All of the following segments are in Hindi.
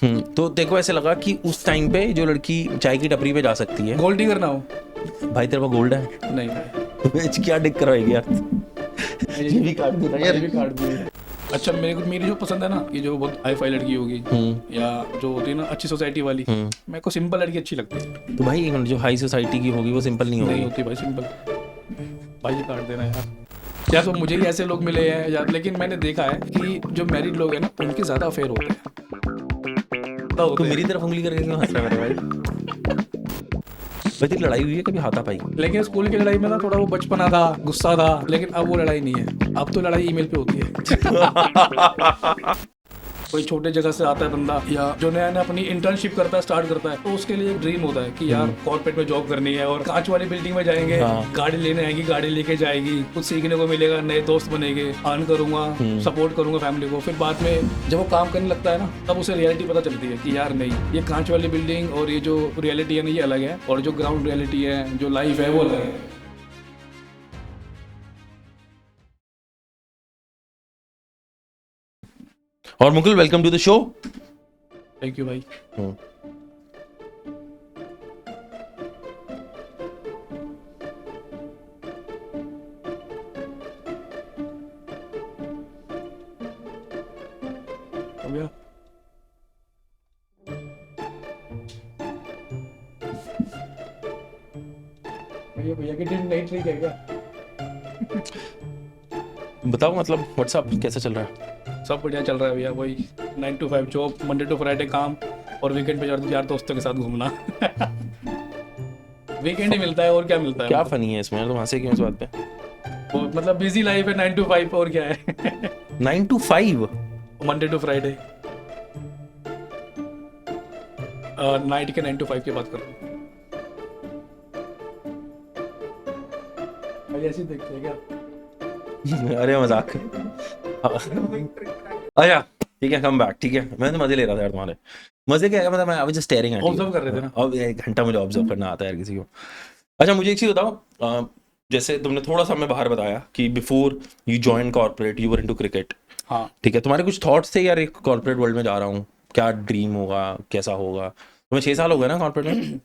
तो तेरे को ऐसे लगा कि उस टाइम पे जो लड़की चाय की टपरी पे जा सकती है, गोल्ड डिगर ना हो। भाई तेरे पास गोल्ड है नहीं भाई, तो बेच क्या डिक करवाएगी यार। ये भी काट देना यार। ये भी काट दिए। अच्छा, मेरी जो पसंद है ना, कि जो बहुत हाई फाई लड़की होगी या जो होती है ना अच्छी सोसाइटी वाली, मेरे को सिंपल लड़की अच्छी लगती है। तो भाई जो हाई सोसाइटी की होगी वो सिंपल नहीं नहीं होगी। होती भाई सिंपल। भाई ये काट देना यार। या तो मुझे ही ऐसे लोग मिले हैं या, लेकिन मैंने देखा है कि जो मैरिड लोग हैं ना उनके ज़्यादा अफेयर होते हैं, ज़्यादा तो होते मेरी हैं। तरफ उंगली करके क्यों हंस रहा है मेरे भाई? भाई तेरी लड़ाई हुई है कभी हाथापाई? लेकिन स्कूल की लड़ाई में ना थोड़ा वो बचपना था, गुस्सा था, लेकिन अब वो लड़ाई नहीं है। अब तो लड़ाई ईमेल पे होती है। कोई छोटे जगह से आता है बंदा, या जो नया नया अपनी इंटर्नशिप करता है, स्टार्ट करता है, तो उसके लिए एक ड्रीम होता है कि यार कॉर्पोरेट में जॉब करनी है और कांच वाली बिल्डिंग में जाएंगे, हाँ। गाड़ी लेने आएगी, गाड़ी लेके जाएगी, कुछ सीखने को मिलेगा, नए दोस्त बनेंगे, अर्न करूंगा, सपोर्ट करूंगा फैमिली को। फिर बाद में जब वो काम करने लगता है ना, तब उसे रियलिटी पता चलती है कि यार नहीं, ये कांच वाली बिल्डिंग और ये जो रियलिटी है ना ये अलग है, और जो ग्राउंड रियलिटी है, जो लाइफ है वो अलग है। और Mukul, welcome to the show. Thank you भाई। हो गया। भैया भैया की टीम नई ट्रिक है क्या? बताओ मतलब व्हाट्सअप कैसा चल रहा है? सब बढ़िया चल रहा है भैया, वही 9 to 5 job, Monday to Friday काम, और वीकेंड पे यार दोस्तों के साथ घूमना। वीकेंड ही मिलता है, और क्या मिलता है क्या हमको? फनी है इसमें? तुम हंसे क्यों इस बात पे? वो मतलब बिजी लाइफ है, 9 to 5, और क्या है। 9 to 5? Monday to Friday, night के 9 to 5 की बात कर रहा हूँ भाई। ऐसे ही देखते हैं क्या? अरे मजाक। अच्छा ठीक है, कम बैक। ठीक है, मैं तो मजे ले रहा था यार तुम्हारे। मजे क्या है, मतलब मैं I was just staring at you. Observe कर रहे थे ना। अब एक घंटा मुझे ऑब्जर्व करना आता है यार किसी को। अच्छा मुझे एक चीज बताओ, जैसे तुमने थोड़ा सा मैं बाहर बताया कि before you join corporate you were into cricket. हाँ, ठीक है, तुम्हारे कुछ थॉट्स थे यार, एक कॉर्पोरेट वर्ल्ड में जा रहा हूँ, क्या ड्रीम होगा, कैसा होगा? तुम्हें 6 साल हो गए ना कॉर्पोरेट में?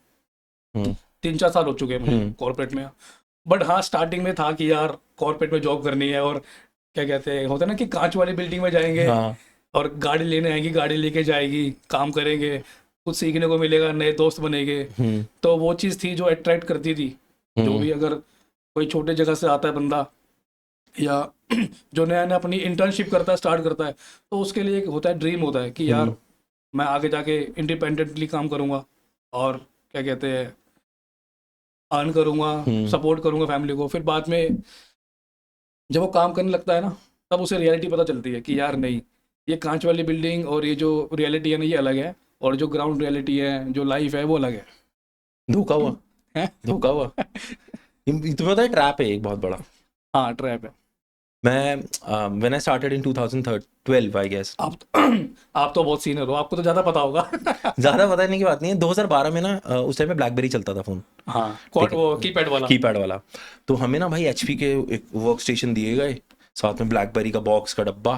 हम्म 3-4 साल हो चुके हैं मुझे कॉर्पोरेट में। बट हाँ, स्टार्टिंग में था कि यार कॉर्पोरेट में जॉब करनी है, और क्या कहते हैं, होता है ना कि कांच वाली बिल्डिंग में जाएंगे, हाँ। और गाड़ी लेने आएगी, गाड़ी लेके जाएगी, काम करेंगे, कुछ सीखने को मिलेगा, नए दोस्त बनेंगे। तो वो चीज़ थी जो अट्रैक्ट करती थी। जो भी अगर कोई छोटे जगह से आता है बंदा, या जो नया नया अपनी इंटर्नशिप करता है, स्टार्ट करता है, तो उसके लिए एक होता है, ड्रीम होता है कि यार मैं आगे जाके इंडिपेंडेंटली काम करूँगा, और क्या कहते हैं, अर्न करूँगा, सपोर्ट करूँगा फैमिली को। फिर बाद में जब वो काम करने लगता है ना, तब उसे रियलिटी पता चलती है कि यार नहीं, ये कांच वाली बिल्डिंग और ये जो रियलिटी है ना ये अलग है, और जो ग्राउंड रियलिटी है, जो लाइफ है वो अलग है। धोखा हुआ। हैं? धोखा हुआ। तुम्हें पता है ट्रैप है एक बहुत बड़ा। हाँ, ट्रैप है। मैं when I started in 2012 I guess. आप आप तो बहुत सीनियर हो, आपको तो ज़्यादा पता होगा। ज़्यादा पता नहीं की बात नहीं है, 2012 में ना उस टाइम में ब्लैकबेरी चलता था फ़ोन। हाँ, ठीक है, वो कीपैड वाला। कीपैड वाला। तो हमें ना भाई एचपी के एक वर्क स्टेशन दिए गए, साथ में ब्लैकबेरी का बॉक्स का डब्बा।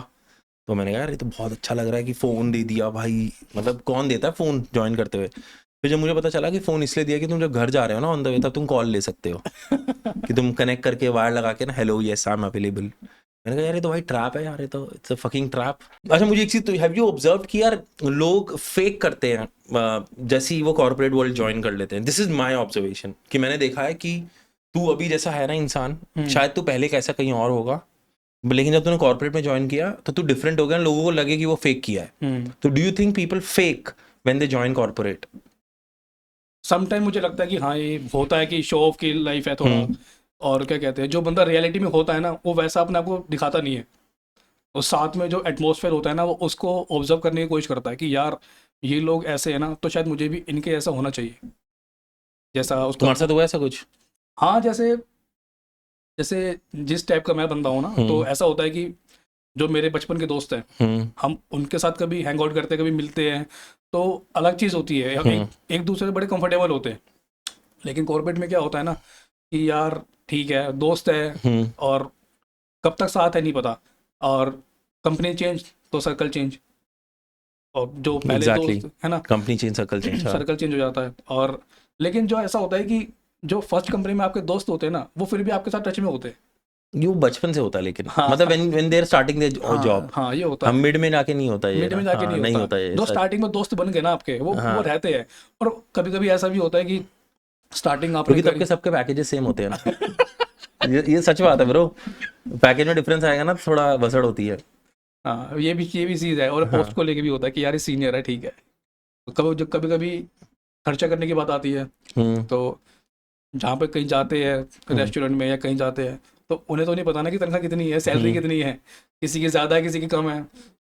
तो मैंने कहा यार ये तो बहुत अच्छा लग रहा है कि फ़ोन दे दिया भाई, मतलब कौन देता है फ़ोन ज्वाइन करते हुए। फिर जब मुझे पता चला कि फ़ोन इसलिए दिया कि तुम जब घर जा रहे हो ना ऑन द वे, तब तुम कॉल ले सकते हो, कि तुम कनेक्ट करके वायर लगा के ना, hello yes I am available. मैंने कहा यार ये तो भाई ट्रैप है यार, ये तो इट्स अ फकिंग ट्रैप। अच्छा मुझे एक चीज, तो हैव यू ऑब्जर्व कि यार लोग फेक करते हैं जैसे ही वो कॉर्पोरेट वर्ल्ड ज्वाइन कर लेते हैं। दिस इज माय ऑब्जर्वेशन, कि मैंने देखा है कि तू अभी जैसा है ना इंसान, शायद तू पहले कैसा कहीं और होगा, लेकिन जब तूने कॉर्पोरेट में ज्वाइन किया तो तू डिफरेंट हो गया, लोगों को लगे कि वो फेक किया है। तो do you think people fake when they join corporate? Sometime मुझे लगता है कि हाँ, ये होता है कि शो ऑफ की लाइफ है थोड़ा, और क्या कहते हैं, जो बंदा रियलिटी में होता है ना वो वैसा अपने आप को दिखाता नहीं है। और साथ में जो एटमॉस्फेयर होता है ना, वो उसको ऑब्जर्व करने की कोशिश करता है कि यार ये लोग ऐसे हैं ना, तो शायद मुझे भी इनके ऐसा होना चाहिए, जैसा उसका। तुम्हारे साथ हुआ ऐसा कुछ? हाँ, जैसे जैसे जिस टाइप का मैं बंदा हूँ ना, तो ऐसा होता है कि जो मेरे बचपन के दोस्त हैं, हम उनके साथ कभी हैंग आउट करते हैं, कभी मिलते हैं, तो अलग चीज़ होती है, हम एक दूसरे से बड़े कंफर्टेबल होते हैं। लेकिन कॉर्पोरेट में क्या होता है ना, कि यार ठीक है, दोस्त है, और कब तक साथ है नहीं पता, और कंपनी चेंज तो सर्कल चेंज, और जो पहले Exactly. दोस्त है ना, कंपनी चेंज, सर्कल चेंज। हाँ, सर्कल चेंज हो जाता है। और लेकिन जो ऐसा होता है कि जो फर्स्ट कंपनी में आपके दोस्त होते हैं ना, वो फिर भी आपके साथ टच में होते हैं। ये बचपन से होता है, लेकिन हाँ मतलब when they are starting their job, हाँ, ये होता हम है। मिड में जाके नहीं होता ये मिड ना। में जाके हाँ, नहीं नहीं होता। होता ये जो सच। स्टार्टिंग में दोस्त बन गए ना आपके, वो हाँ। रहते हैं। और कभी कभी ऐसा भी होता है कि स्टार्टिंग आपने क्योंकि सबके सबके पैकेजेस सेम होते हैं ना। ये सच बात है ब्रो। पैकेज में डिफरेंस आएगा ना तो थोड़ा भसड़ होती है। हाँ, ये भी चीज़ है। और पोस्ट हाँ। को लेके भी होता है कि यार ये सीनियर है, ठीक है। कभी जब कभी कभी खर्चा करने की बात आती है, हम्म। तो जहाँ पे कहीं जाते हैं रेस्टोरेंट में या कहीं जाते हैं, तो उन्हें तो नहीं पता ना कि तनख्वाह कितनी है, सैलरी कितनी है। किसी की ज़्यादा है, किसी की कम है,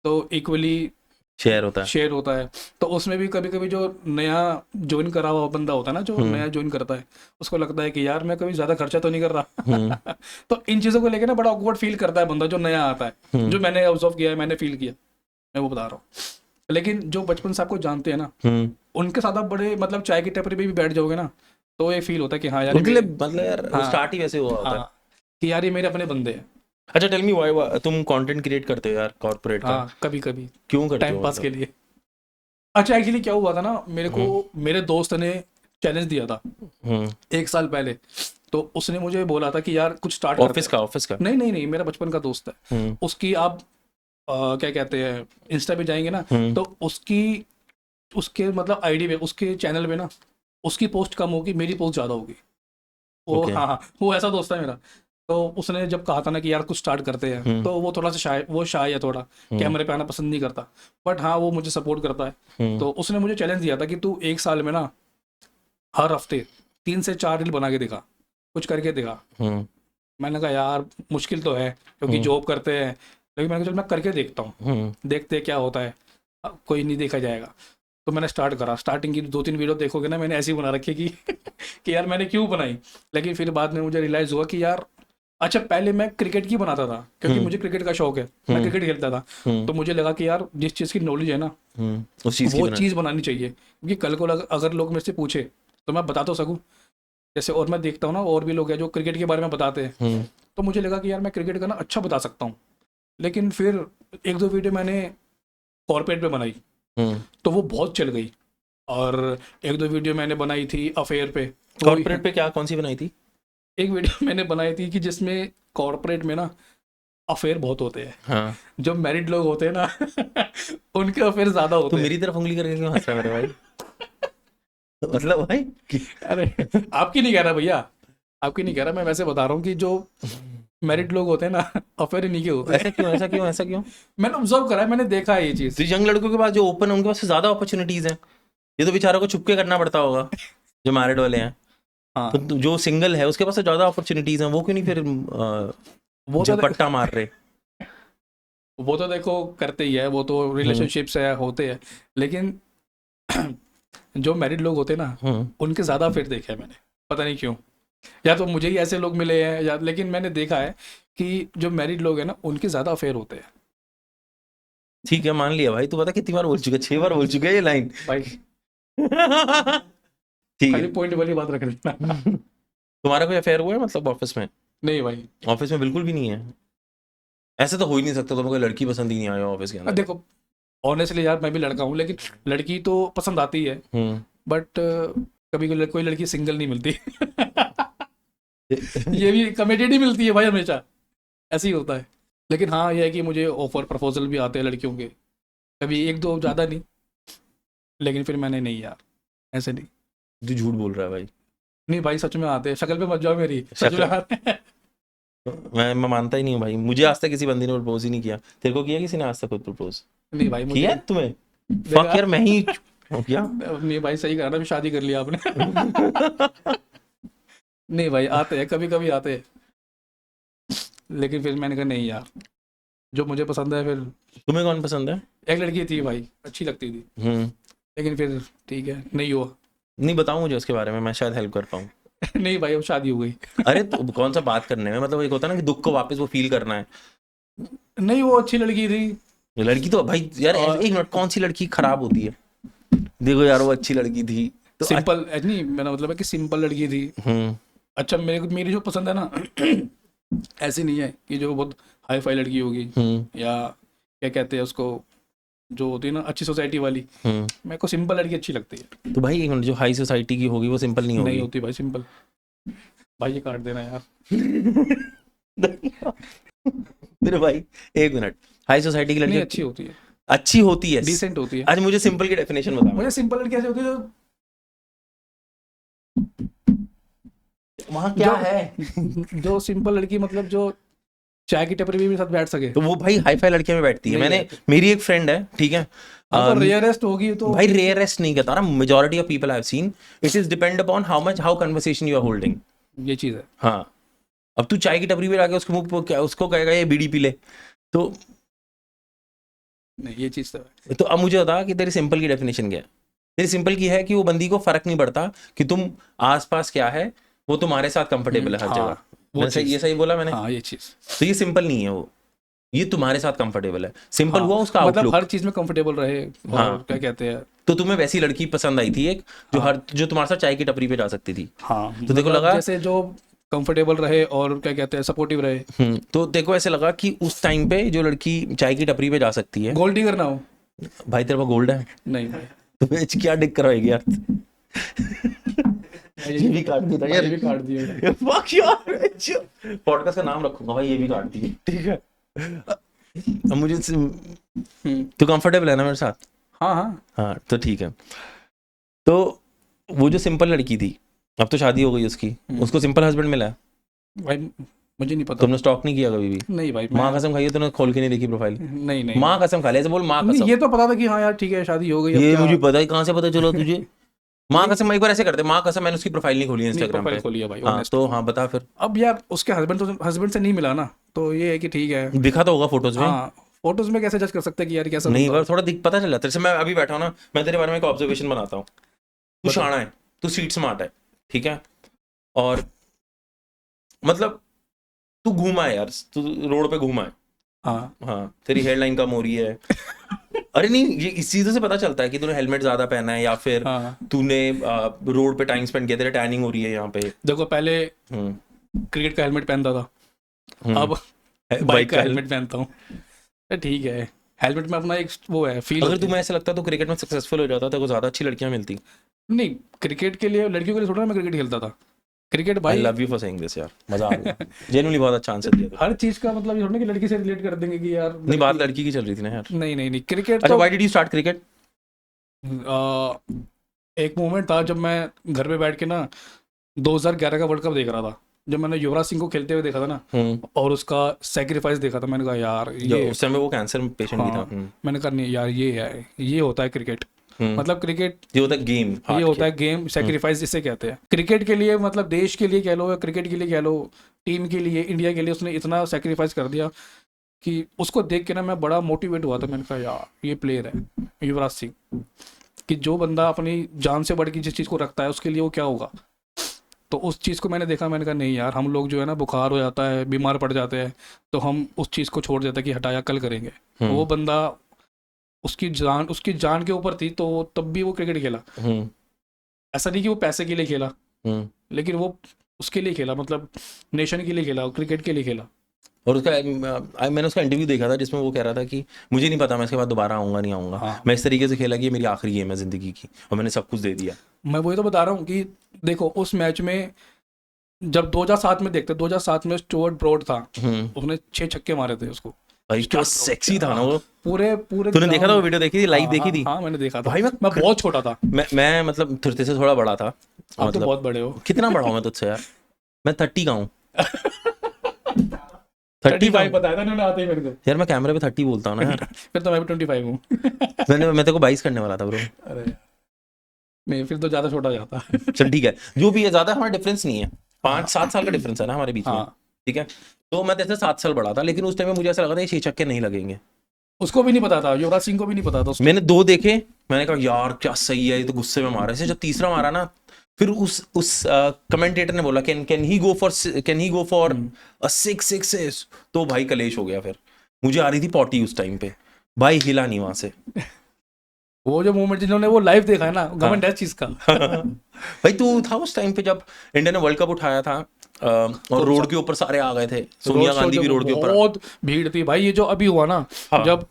तो इक्वली शेयर होता है। शेयर होता है। तो उसमें भी कभी कभी जो नया ज्वाइन करा हुआ बंदा होता है ना, जो नया ज्वाइन करता है, उसको लगता है कि यार मैं कभी ज़्यादा खर्चा तो नहीं कर रहा। तो इन चीज़ों को लेके ना बड़ा ऑकवर्ड फील करता है बंदा जो नया आता है। जो मैंने ऑब्जर्व किया है, मैंने फील किया, मैं वो बता रहा हूँ। लेकिन जो बचपन से आपको जानते हैं ना, उनके साथ आप बड़े मतलब चाय की टपरी पे भी बैठ जाओगे ना, तो ये फील होता है कि हाँ यार उनके लिए मतलब यार हाँ, स्टार्ट ही वैसे हुआ होता है। हाँ, कि यार ये मेरे अपने बंदे हैं। अच्छा टेल मी व्हाई तुम कंटेंट क्रिएट करते हो यार कॉर्पोरेट का? हाँ, कभी कभी क्यों करते टाइम हो पास के मतलब? लिए। अच्छा, एक्चुअली क्या हुआ था ना, मेरे को मेरे दोस्त ने चैलेंज दिया था 1 साल पहले। तो उसने मुझे बोला था कि यार कुछ स्टार्ट करते हैं। ऑफिस का? नहीं नहीं नहीं, मेरा बचपन का दोस्त है। उसकी आप क्या कहते हैं, इंस्टा पे जाएंगे ना, तो उसके मतलब आईडी पे, उसके चैनल पे ना, उसकी पोस्ट कम होगी, मेरी पोस्ट ज़्यादा होगी। वो Okay. हाँ, वो ऐसा दोस्त है मेरा। तो उसने जब कहा था ना कि यार कुछ स्टार्ट करते हैं, तो वो थोड़ा सा शाय है, थोड़ा कैमरे पे आना पसंद नहीं करता। बट हाँ, वो मुझे सपोर्ट करता है। तो उसने मुझे चैलेंज दिया था कि तू 1 साल में ना हर हफ्ते 3 से 4 रील बना के दिखा, कुछ करके दिखा। मैंने कहा यार मुश्किल तो है, क्योंकि जॉब करते हैं। लेकिन मैंने कहा चल मैं करके देखता हूँ, देखते हैं क्या होता है, कोई नहीं, देखा जाएगा। तो मैंने स्टार्ट करा। स्टार्टिंग की 2-3 वीडियो देखोगे ना, मैंने ऐसी बना रखी कि कि यार मैंने क्यों बनाई। लेकिन फिर बाद में मुझे रियलाइज़ हुआ कि यार अच्छा, पहले मैं क्रिकेट की बनाता था, क्योंकि मुझे क्रिकेट का शौक है, मैं क्रिकेट खेलता था। तो मुझे लगा कि यार जिस चीज़ की नॉलेज है ना, उस चीज़ की वो चीज़ बनानी चाहिए, क्योंकि कल को अगर लोग मेरे से पूछे तो मैं बता तो सकूँ। जैसे और मैं देखता हूँ ना, और भी लोग हैं जो क्रिकेट के बारे में बताते हैं, तो मुझे लगा कि यार मैं क्रिकेट का ना अच्छा बता सकता हूँ। लेकिन फिर 1-2 वीडियो मैंने कॉर्पोरेट पे बनाई, तो वो बहुत चल गई। और 1-2 वीडियो मैंने बनाई थी अफेयर पे। कॉर्पोरेट पे क्या, कौन सी बनाई थी? एक वीडियो मैंने बनाई थी कि जिसमें कॉर्पोरेट में ना अफेयर बहुत होते हैं। हाँ। जो मैरिड लोग होते हैं ना, उनके अफेयर ज्यादा होते तो हैं। मेरी तरफ उंगली करके क्यों हंस रहा है मेरे भाई? मतलब भाई अरे, आपकी नहीं कह रहा भैया, आपकी नहीं कह रहा, मैं वैसे बता रहा हूँ कि जो मैरिड लोग होते हैं ना, अफेयर इन्हीं के होते हैं। ऐसा क्यों? मैंने ऑब्जर्व करा है, मैंने देखा है ये चीज। तो यंग लड़कों के पास जो ओपन है उनके पास ज्यादा अपॉर्चुनिटीज हैं। ये तो बेचारों को छुप के करना पड़ता होगा जो मैरिड वाले हैं। हाँ, तो जो सिंगल है उसके पास तो ज्यादा अपॉर्चुनिटीज हैं, वो क्यों नहीं फिर वो तो झपट्टा मार रहे? वो तो देखो करते ही है, वो तो रिलेशनशिप्स है, होते हैं। लेकिन जो मैरिड लोग होते हैं ना, उनके ज़्यादा अफेयर देखे हैं मैंने, पता नहीं क्यों। या तो मुझे ही ऐसे लोग मिले हैं, या लेकिन मैंने देखा है कि जो मैरिड लोग हैं ना, उनके ज़्यादा अफेयर होते हैं। ठीक है, मान लिया भाई। तू पता कितनी बार बोल चुका? 6 बार बोल चुका है ये लाइन। भाई ठीक खाली है। पॉइंट वाली बात रख लेना। तुम्हारा कोई अफेयर हुआ है मतलब ऑफिस में? नहीं भाई, ऑफिस में बिल्कुल भी नहीं है? ऐसे तो हो ही नहीं सकता, तुम्हें कोई लड़की पसंद ही नहीं आया ऑफिस के अंदर। देखो ऑनेस्टली यार, मैं भी लड़का हूँ, लेकिन लड़की तो पसंद आती है। बट कभी कोई लड़की सिंगल नहीं मिलती। ये भी कमिटेड ही मिलती है भाई, हमेशा ऐसे ही होता है। लेकिन हाँ, ये है कि मुझे ऑफर प्रपोजल भी आते हैं लड़कियों के, कभी 1-2, ज़्यादा नहीं। लेकिन फिर मैंने नहीं यार, ऐसे नहीं। तू झूठ बोल रहा है भाई। नहीं भाई, सच में आते हैं, शक्ल पे मत जाओ मेरी, सच में शक्ल- आते हैं। मैं मानता ही नहीं हूँ भाई। मुझे आज तक किसी बंदी ने प्रपोज ही नहीं किया। तेरे को किया किसी ने आज तक कोई प्रपोज? नहीं भाई, मुझे किया है तुम्हें? फक यार, मैं ही क्या? नहीं भाई, सही कहा ना, शादी कर लिया आपने। नहीं भाई, आते हैं, कभी कभी आते हैं। लेकिन फिर मैंने कहा नहीं यार, जो मुझे पसंद है फिर। तुम्हें कौन पसंद है? एक लड़की थी भाई, अच्छी लगती थी, लेकिन फिर ठीक है, नहीं हुआ। नहीं, बताओ मुझे उसके बारे में, मैं शायद हेल्प कर पाऊँ। नहीं भाई, अब शादी हो गई। अरे तो कौन सा बात करने में, मतलब एक होता है ना कि दुख को वापस वो फील करना है। नहीं, वो अच्छी लड़की थी। लड़की तो भाई यार और- एक मिनट, कौन सी लड़की खराब होती है? देखो यार, वो अच्छी लड़की थी तो सिंपल नहीं, मेरा मतलब है कि सिंपल लड़की थी। अच्छा, मेरी जो पसंद है ना, ऐसी नहीं है कि जो बहुत हाई फाई लड़की होगी, या क्या कहते हैं उसको, जो होती है ना अच्छी सोसाइटी वाली, मेरे को सिंपल लड़की अच्छी लगती है। तो भाई एक मिनट, जो हाई सोसाइटी की होगी वो सिंपल नहीं नहीं होगी? होती भाई सिंपल। भाई ये काट देना यार। मेरे भाई एक मिनट, हाई सोसाइटी की नहीं लड़की अच्छी होती है, अच्छी होती है, डिसेंट होती है। आज मुझे सिंपल की डेफिनेशन बता। मुझे सिंपल लड़की ऐसी होती है जो वहाँ क्या जो- है? जो सिंपल लड़की मतलब जो चाय की टपरी में भी साथ बैठ सके। तो वो भाई हाई फाई लड़कियां में बैठती है। नहीं मैंने, बैठती। मेरी एक फ्रेंड है, ठीक है, अगर रेयरेस्ट होगी तो भाई रेयरेस्ट नहीं कहता ना, majority of people I have seen, it is depend upon how conversation you are holding. ये चीज है। हाँ, अब तू चाय की टपरी पे जाके उसके मुंह पे क्या उसको कहेगा ये बीड़ी पी ले, तो नहीं ये चीज तो है। तो अब मुझे बता कि तेरी सिंपल की डेफिनेशन क्या है? तेरी सिंपल की है कि वो बंदी को फर्क नहीं पड़ता कि तुम आसपास क्या है, वो तुम्हारे साथ कंफर्टेबल है हर हाँ, जगह। वो मैंने चीज। ये सही बोला मैंने? हाँ ये चीज तो ये सिंपल नहीं है, वो ये तुम्हारे साथ कंफर्टेबल है, सिंपल हाँ, हुआ उसका मतलब आउटलुक। हर चीज में कंफर्टेबल रहे। और हाँ। क्या कहते हैं, तो तुम्हें वैसी लड़की पसंद आई थी एक जो तुम्हारे साथ चाय की टपरी पे जा सकती थी। हाँ तो देखो मतलब लगा, जैसे जो कंफर्टेबल रहे और क्या कहते हैं सपोर्टिव रहे। तो देखो ऐसे लगा कि उस टाइम पे जो लड़की चाय की टपरी पे जा सकती है, गोल्ड डिगर ना हो। भाई तेरे पास गोल्ड है नहीं भाई, तो बेच क्या डिक करवाएगी यार? ये भी काट दिया ये भी काट दिया। फक यार, पॉडकास्ट का नाम रखूंगा भाई, ये भी काट दिए, ठीक है। अब मुझे तो कंफर्टेबल है ना मेरे साथ? हाँ हाँ हाँ तो ठीक है। तो वो जो सिंपल लड़की थी, अब तो शादी हो गई उसकी, उसको सिंपल हस्बैंड मिला है? भाई मुझे नहीं पता। तुमने स्टॉक नहीं किया कभी भी? नहीं भाई माँ कसम खाई है तूने, खोल के नहीं देखी प्रोफाइल? नहीं नहीं माँ कसम खा ले, ऐसे बोल माँ नहीं, कसम। ये तो पता था कि हाँ यार ठीक है शादी हो गई। अब ये क्या- मुझे पता है, कहाँ से पता चला तुझे? माँ कसम, एक बार ऐसे करते, माँ कसम मैंने उसकी प्रोफाइल नहीं खोली है नहीं, इंस्टाग्राम प्रोफाइल पे। खोली है भाई हाँ honest। तो हाँ बता फिर। अब यार उसके हस्बैंड से नहीं मिला ना, तो ये है कि ठीक है। दिखा तो होगा फोटोज में। हाँ फोटोज में कैसे जज कर सकते हैं कि यार कैसा नहीं बंदा पर थोड़ा दिख पता चल जाता है। जैसे मैं अभी बैठा हूँ ना, मैं तेरे बारे में एक ऑब्जर्वेशन बनाता हूँ। तू बता। शाना है, तू स्ट्रीट स्मार्ट है, ठीक है, और मतलब तू घूमा है यार, तू रोड पे घूमा है। हाँ हाँ, तेरी हेयरलाइन कम हो रही है। अरे नहीं, ये इस चीजों से पता चलता है कि तूने हेलमेट ज्यादा पहना है, या फिर हाँ। तूने रोड पे टाइम स्पेंड किया, तेरे टैनिंग हो रही है यहाँ पे। देखो पहले हम्म, क्रिकेट का हेलमेट पहनता था, हम्म। अब बाइक का हेलमेट पहनता हूँ। ठीक है, हेलमेट में अपना एक वो है फील। अगर तुम्हें ऐसा लगता तो क्रिकेट में सक्सेसफुल हो जाता तो ज्यादा अच्छी लड़कियां मिलती। नहीं क्रिकेट के लिए लड़कियों के लिए थोड़ा ना मैं क्रिकेट खेलता था। क्रिकेट आई भाई love you for saying this यार, मजा आ गया। जेन्युइनली बहुत अच्छा आंसर दिया। हर चीज का मतलब ये थोड़ा ना कि लड़की से रिलेट कर देंगे कि यार नहीं, बात लड़की की चल रही थी ना यार। नहीं नहीं नहीं क्रिकेट अच्छा, तो why did you start cricket? एक मोमेंट था जब मैं घर पे बैठ के ना 2011 का वर्ल्ड कप देख रहा था, जब मैंने युवराज सिंह को खेलते हुए देखा था ना, और उसका सेक्रीफाइस देखा था, मैंने कहा यार ये उस समय वो कैंसर पेशेंट भी था। हाँ, मैंने कहा नहीं यार ये है, ये होता है क्रिकेट। मतलब क्रिकेट ये होता है गेम, ये होता है गेम, सेक्रीफाइस जिसे कहते हैं। क्रिकेट के लिए मतलब देश के लिए कह लो या क्रिकेट के लिए कह लो, टीम के लिए, इंडिया के लिए उसने इतना सेक्रीफाइस कर दिया कि उसको देख के ना मैं बड़ा मोटिवेट हुआ था। मैंने कहा यार ये प्लेयर है युवराज सिंह, कि जो बंदा अपनी जान से बढ़ के जिस चीज़ को रखता है उसके लिए वो क्या होगा। तो उस चीज़ को मैंने देखा, मैंने कहा नहीं यार हम लोग जो है ना बुखार हो जाता है, बीमार पड़ जाते हैं, तो हम उस चीज़ को छोड़ देते हैं कि हटाया कल करेंगे। वो बंदा उसकी जान के ऊपर थी, तो तब भी वो क्रिकेट खेला। ऐसा नहीं कि वो पैसे के लिए खेला, लेकिन वो उसके लिए खेला, मतलब नेशन के लिए खेला, क्रिकेट के लिए खेला। और उसका मैंने उसका इंटरव्यू देखा था जिसमें वो कह रहा था कि मुझे नहीं पता मैं इसके बाद दोबारा आऊंगा नहीं आऊंगा। हाँ। मैं इस तरीके से खेला कि ये मेरी आखिरी गेम है जिंदगी की, और मैंने सब कुछ दे दिया। मैं वही तो बता रहा हूँ कि देखो उस मैच में जब 2007 में देखते, 2007 में स्टुअर्ट ब्रॉड था, उसने 6 छक्के मारे थे उसको। भाई क्या सेक्सी था ना वो। पूरे तूने देखा था वो वीडियो? देखी थी, लाइव देखी थी? हाँ मैंने देखा था भाई मैं बहुत छोटा था। मैं मतलब तेरे से थोड़ा बड़ा था। आप तो बहुत बड़े हो। कितना बड़ा हूँ मैं तुझसे यार? मैं 30 का हूँ। 35 बताया था उन्होंने आते ही मेरे को। यार मैं कैमरे पे 30 बोलता हूँ ना यार। फिर तो मैं भी 25 हूँ। मैं तेरे को 22 करने वाला था ब्रो। अरे नहीं फिर तो ज्यादा छोटा जाता है। चल ठीक है, जो भी है, ज्यादा हमारा डिफरेंस नहीं है, 5-7 साल का डिफरेंस है ना हमारे बीच में, ठीक है। तो मैं तेरे से 7 साल बड़ा था, लेकिन उस टाइम में मुझे ऐसा लगा था ये 6 छक्के नहीं लगेंगे। उसको भी नहीं पता था, युवराज सिंह को भी नहीं पता था। मैंने 2 देखे, मैंने कहा यार क्या सही है, ये तो गुस्से में मारा। जब तीसरा मारा ना, फिर उस कमेंटेटर ने बोला can he go for a 6 6 तो भाई कलेश हो गया। फिर मुझे आ रही थी पॉटी उस टाइम पे, भाई हिला नहीं वहां से। वो जो मोमेंट जिन्होंने वो लाइव देखा है ना, गवर्नमेंट है चीज का। भाई तू था उस टाइम पे जब इंडिया ने वर्ल्ड कप उठाया था, और रोड के ऊपर सारे आ गए थे, सोनिया गांधी भी रोड के ऊपर। बहुत भीड़ थी भाई। ये जो अभी हुआ ना, हाँ। जब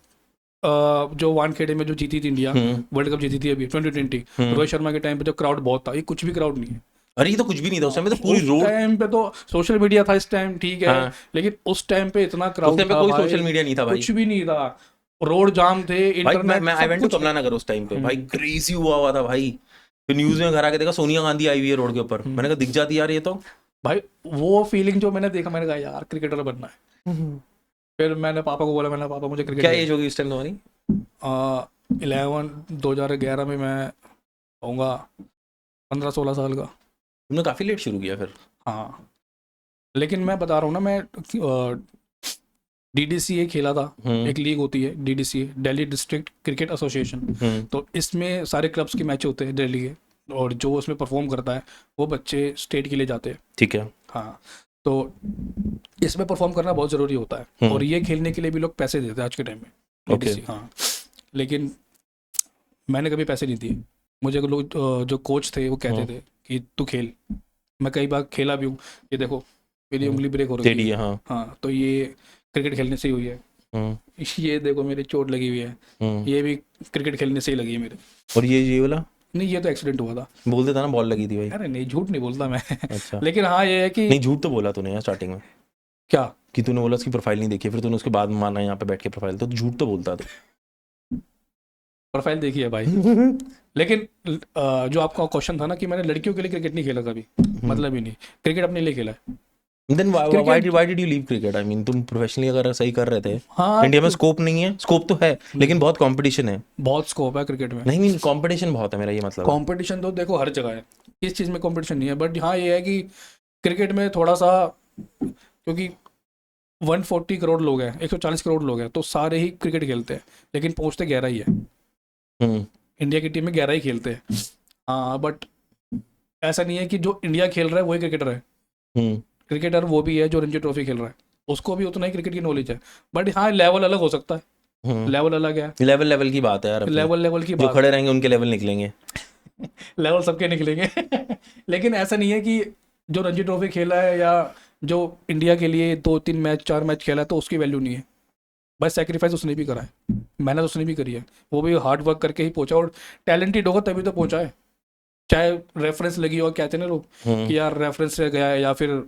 जो वानखेड़े में जो जीती थी इंडिया, वर्ल्ड कप जीती थी अभी 2020, रोहित शर्मा के टाइम पे जो क्राउड बहुत था, ये कुछ भी क्राउड नहीं है। अरे ये तो कुछ भी नहीं था उस टाइम में, तो पूरी उस रोड, टाइम पे तो सोशल मीडिया था इस टाइम, ठीक है, हाँ। लेकिन उस टाइम पे इतना उस क्राउड टाइम पे था कोई भाई, सोशल मीडिया नहीं था भाई। कुछ भी नहीं था, रोड जाम थे, भाई इंटरनेट मैं आई सब वेंट टू कुछ। कमला नगर उस टाइम पे, भाई क्रेजी हुआ था भाई। फिर न्यूज में घर आके देखा सोनिया गांधी आई हुई है रोड के ऊपर, मैंने कहा दिख जाती यार ये तो। भाई वो फीलिंग जो मैंने देखा, मैंने कहा यार क्रिकेटर बनना है। फिर मैंने पापा को बोला, मैंने पापा मुझे क्रिकेट क्या एज होगी इस टाइम तुम्हारी? 2011 में मैं होऊंगा 15-16 साल का। तुमने काफी लेट शुरू किया फिर। हाँ, लेकिन मैं बता रहा हूँ ना, मैं DDCA खेला था, एक लीग होती है DDCA, Delhi district cricket association. तो इसमें सारे क्लब्स के मैच होते हैं दिल्ली के, और जो उसमें परफॉर्म करता है वो बच्चे स्टेट के लिए जाते हैं। ठीक है। हाँ, तो इसमें परफॉर्म करना बहुत ज़रूरी होता है, और ये खेलने के लिए भी लोग पैसे देते हैं आज के टाइम में। ओके। हाँ, लेकिन मैंने कभी पैसे नहीं दिए। मुझे लोग जो कोच थे वो कहते थे कि तू खेल। मैं कई बार खेला भी हूँ, ये देखो मेरी उंगली ब्रेक हो रही टेढ़ी है, है, हाँ। हाँ, तो ये क्रिकेट खेलने से ही हुई है। ये देखो मेरी चोट लगी हुई है, ये भी क्रिकेट खेलने से ही लगी है मेरे। और ये वाला नहीं, ये तो एक्सीडेंट हुआ था। बोल देता ना बॉल लगी थी भाई। अरे नहीं, झूठ नहीं बोलता मैं। अच्छा। लेकिन हाँ, ये है कि नहीं, झूठ तो बोला तूने यार स्टार्टिंग में, क्या कि तूने बोला उसकी प्रोफाइल नहीं देखी, फिर तूने उसके बाद माना यहाँ पे बैठ के प्रोफाइल, तो झूठ तो बोलता तू। प्रोफाइल देखी है भाई। लेकिन जो आपका क्वेश्चन था ना कि मैंने लड़कियों के लिए क्रिकेट नहीं खेला कभी, मतलब ही नहीं, क्रिकेट अपने लिए खेला है। Then why did you leave cricket? I mean, तुम प्रोफेशनली अगर सही कर रहे थे। हाँ, इंडिया में स्कोप नहीं है, स्कोप तो है लेकिन बहुत कंपटीशन है। बहुत स्कोप है क्रिकेट में। नहीं कंपटीशन बहुत है, मेरा ये मतलब है। कंपटीशन तो देखो हर जगह है, इस चीज़ में कंपटीशन नहीं है, बट हाँ ये है कि क्रिकेट में थोड़ा सा, क्योंकि 140 करोड़ लोग हैं, 140 करोड़ लोग हैं, तो सारे ही क्रिकेट खेलते हैं, लेकिन पहुंचते 11 ही है। इंडिया की टीम में 11 ही खेलते हैं। हाँ, बट ऐसा नहीं है कि जो इंडिया खेल रहा है वही क्रिकेटर है। क्रिकेटर वो भी है जो रणजी ट्रॉफी खेल रहा है, उसको भी उतना ही क्रिकेट की नॉलेज है, बट हाँ लेवल अलग हो सकता है। लेवल अलग है, लेवल की बात है यार। लेवल की जो बात, खड़े रहेंगे उनके लेवल निकलेंगे। लेवल सबके निकलेंगे। लेकिन ऐसा नहीं है कि जो रणजी ट्रॉफी खेला है या जो इंडिया के लिए 2-3 मैच 4 मैच खेला है तो उसकी वैल्यू नहीं है। भाई सेक्रीफाइस उसने भी करा है, मेहनत उसने भी करी है, वो भी हार्ड वर्क करके ही पहुंचा, और टैलेंटेड होगा तभी तो पहुंचा है। चाहे रेफरेंस लगी हो, कहते हैं ना लोग कि यार रेफरेंस से गया है, या फिर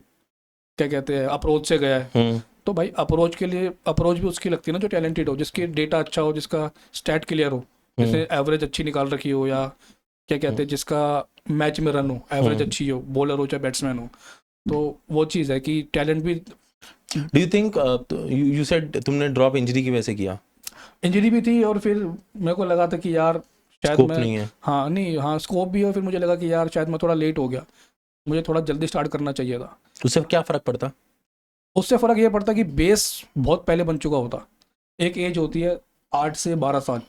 क्या कहते हैं अप्रोच से गया है, तो भाई अप्रोच के लिए अप्रोच भी उसकी लगती है ना जो टैलेंटेड हो, जिसकी डेटा अच्छा हो, जिसका स्टैट क्लियर हो, जिसने एवरेज अच्छी निकाल रखी हो, या क्या कहते हैं जिसका मैच में रन हो, एवरेज अच्छी हो, बॉलर हो चाहे बैट्समैन हो, तो वो चीज़ है कि टैलेंट भी। Do you think you said तुमने ड्रॉप इंजरी की वजह से किया? इंजरी भी थी, और फिर मेरे को लगा था कि यार शायद स्कोप मैं, नहीं है। हाँ नहीं, हाँ स्कोप भी है, फिर मुझे लगा कि यार शायद मैं थोड़ा लेट हो गया, मुझे थोड़ा जल्दी स्टार्ट करना चाहिए था। उससे क्या फ़र्क पड़ता? उससे फ़र्क ये पड़ता कि बेस बहुत पहले बन चुका होता। एक एज होती है 8 से 12 साल।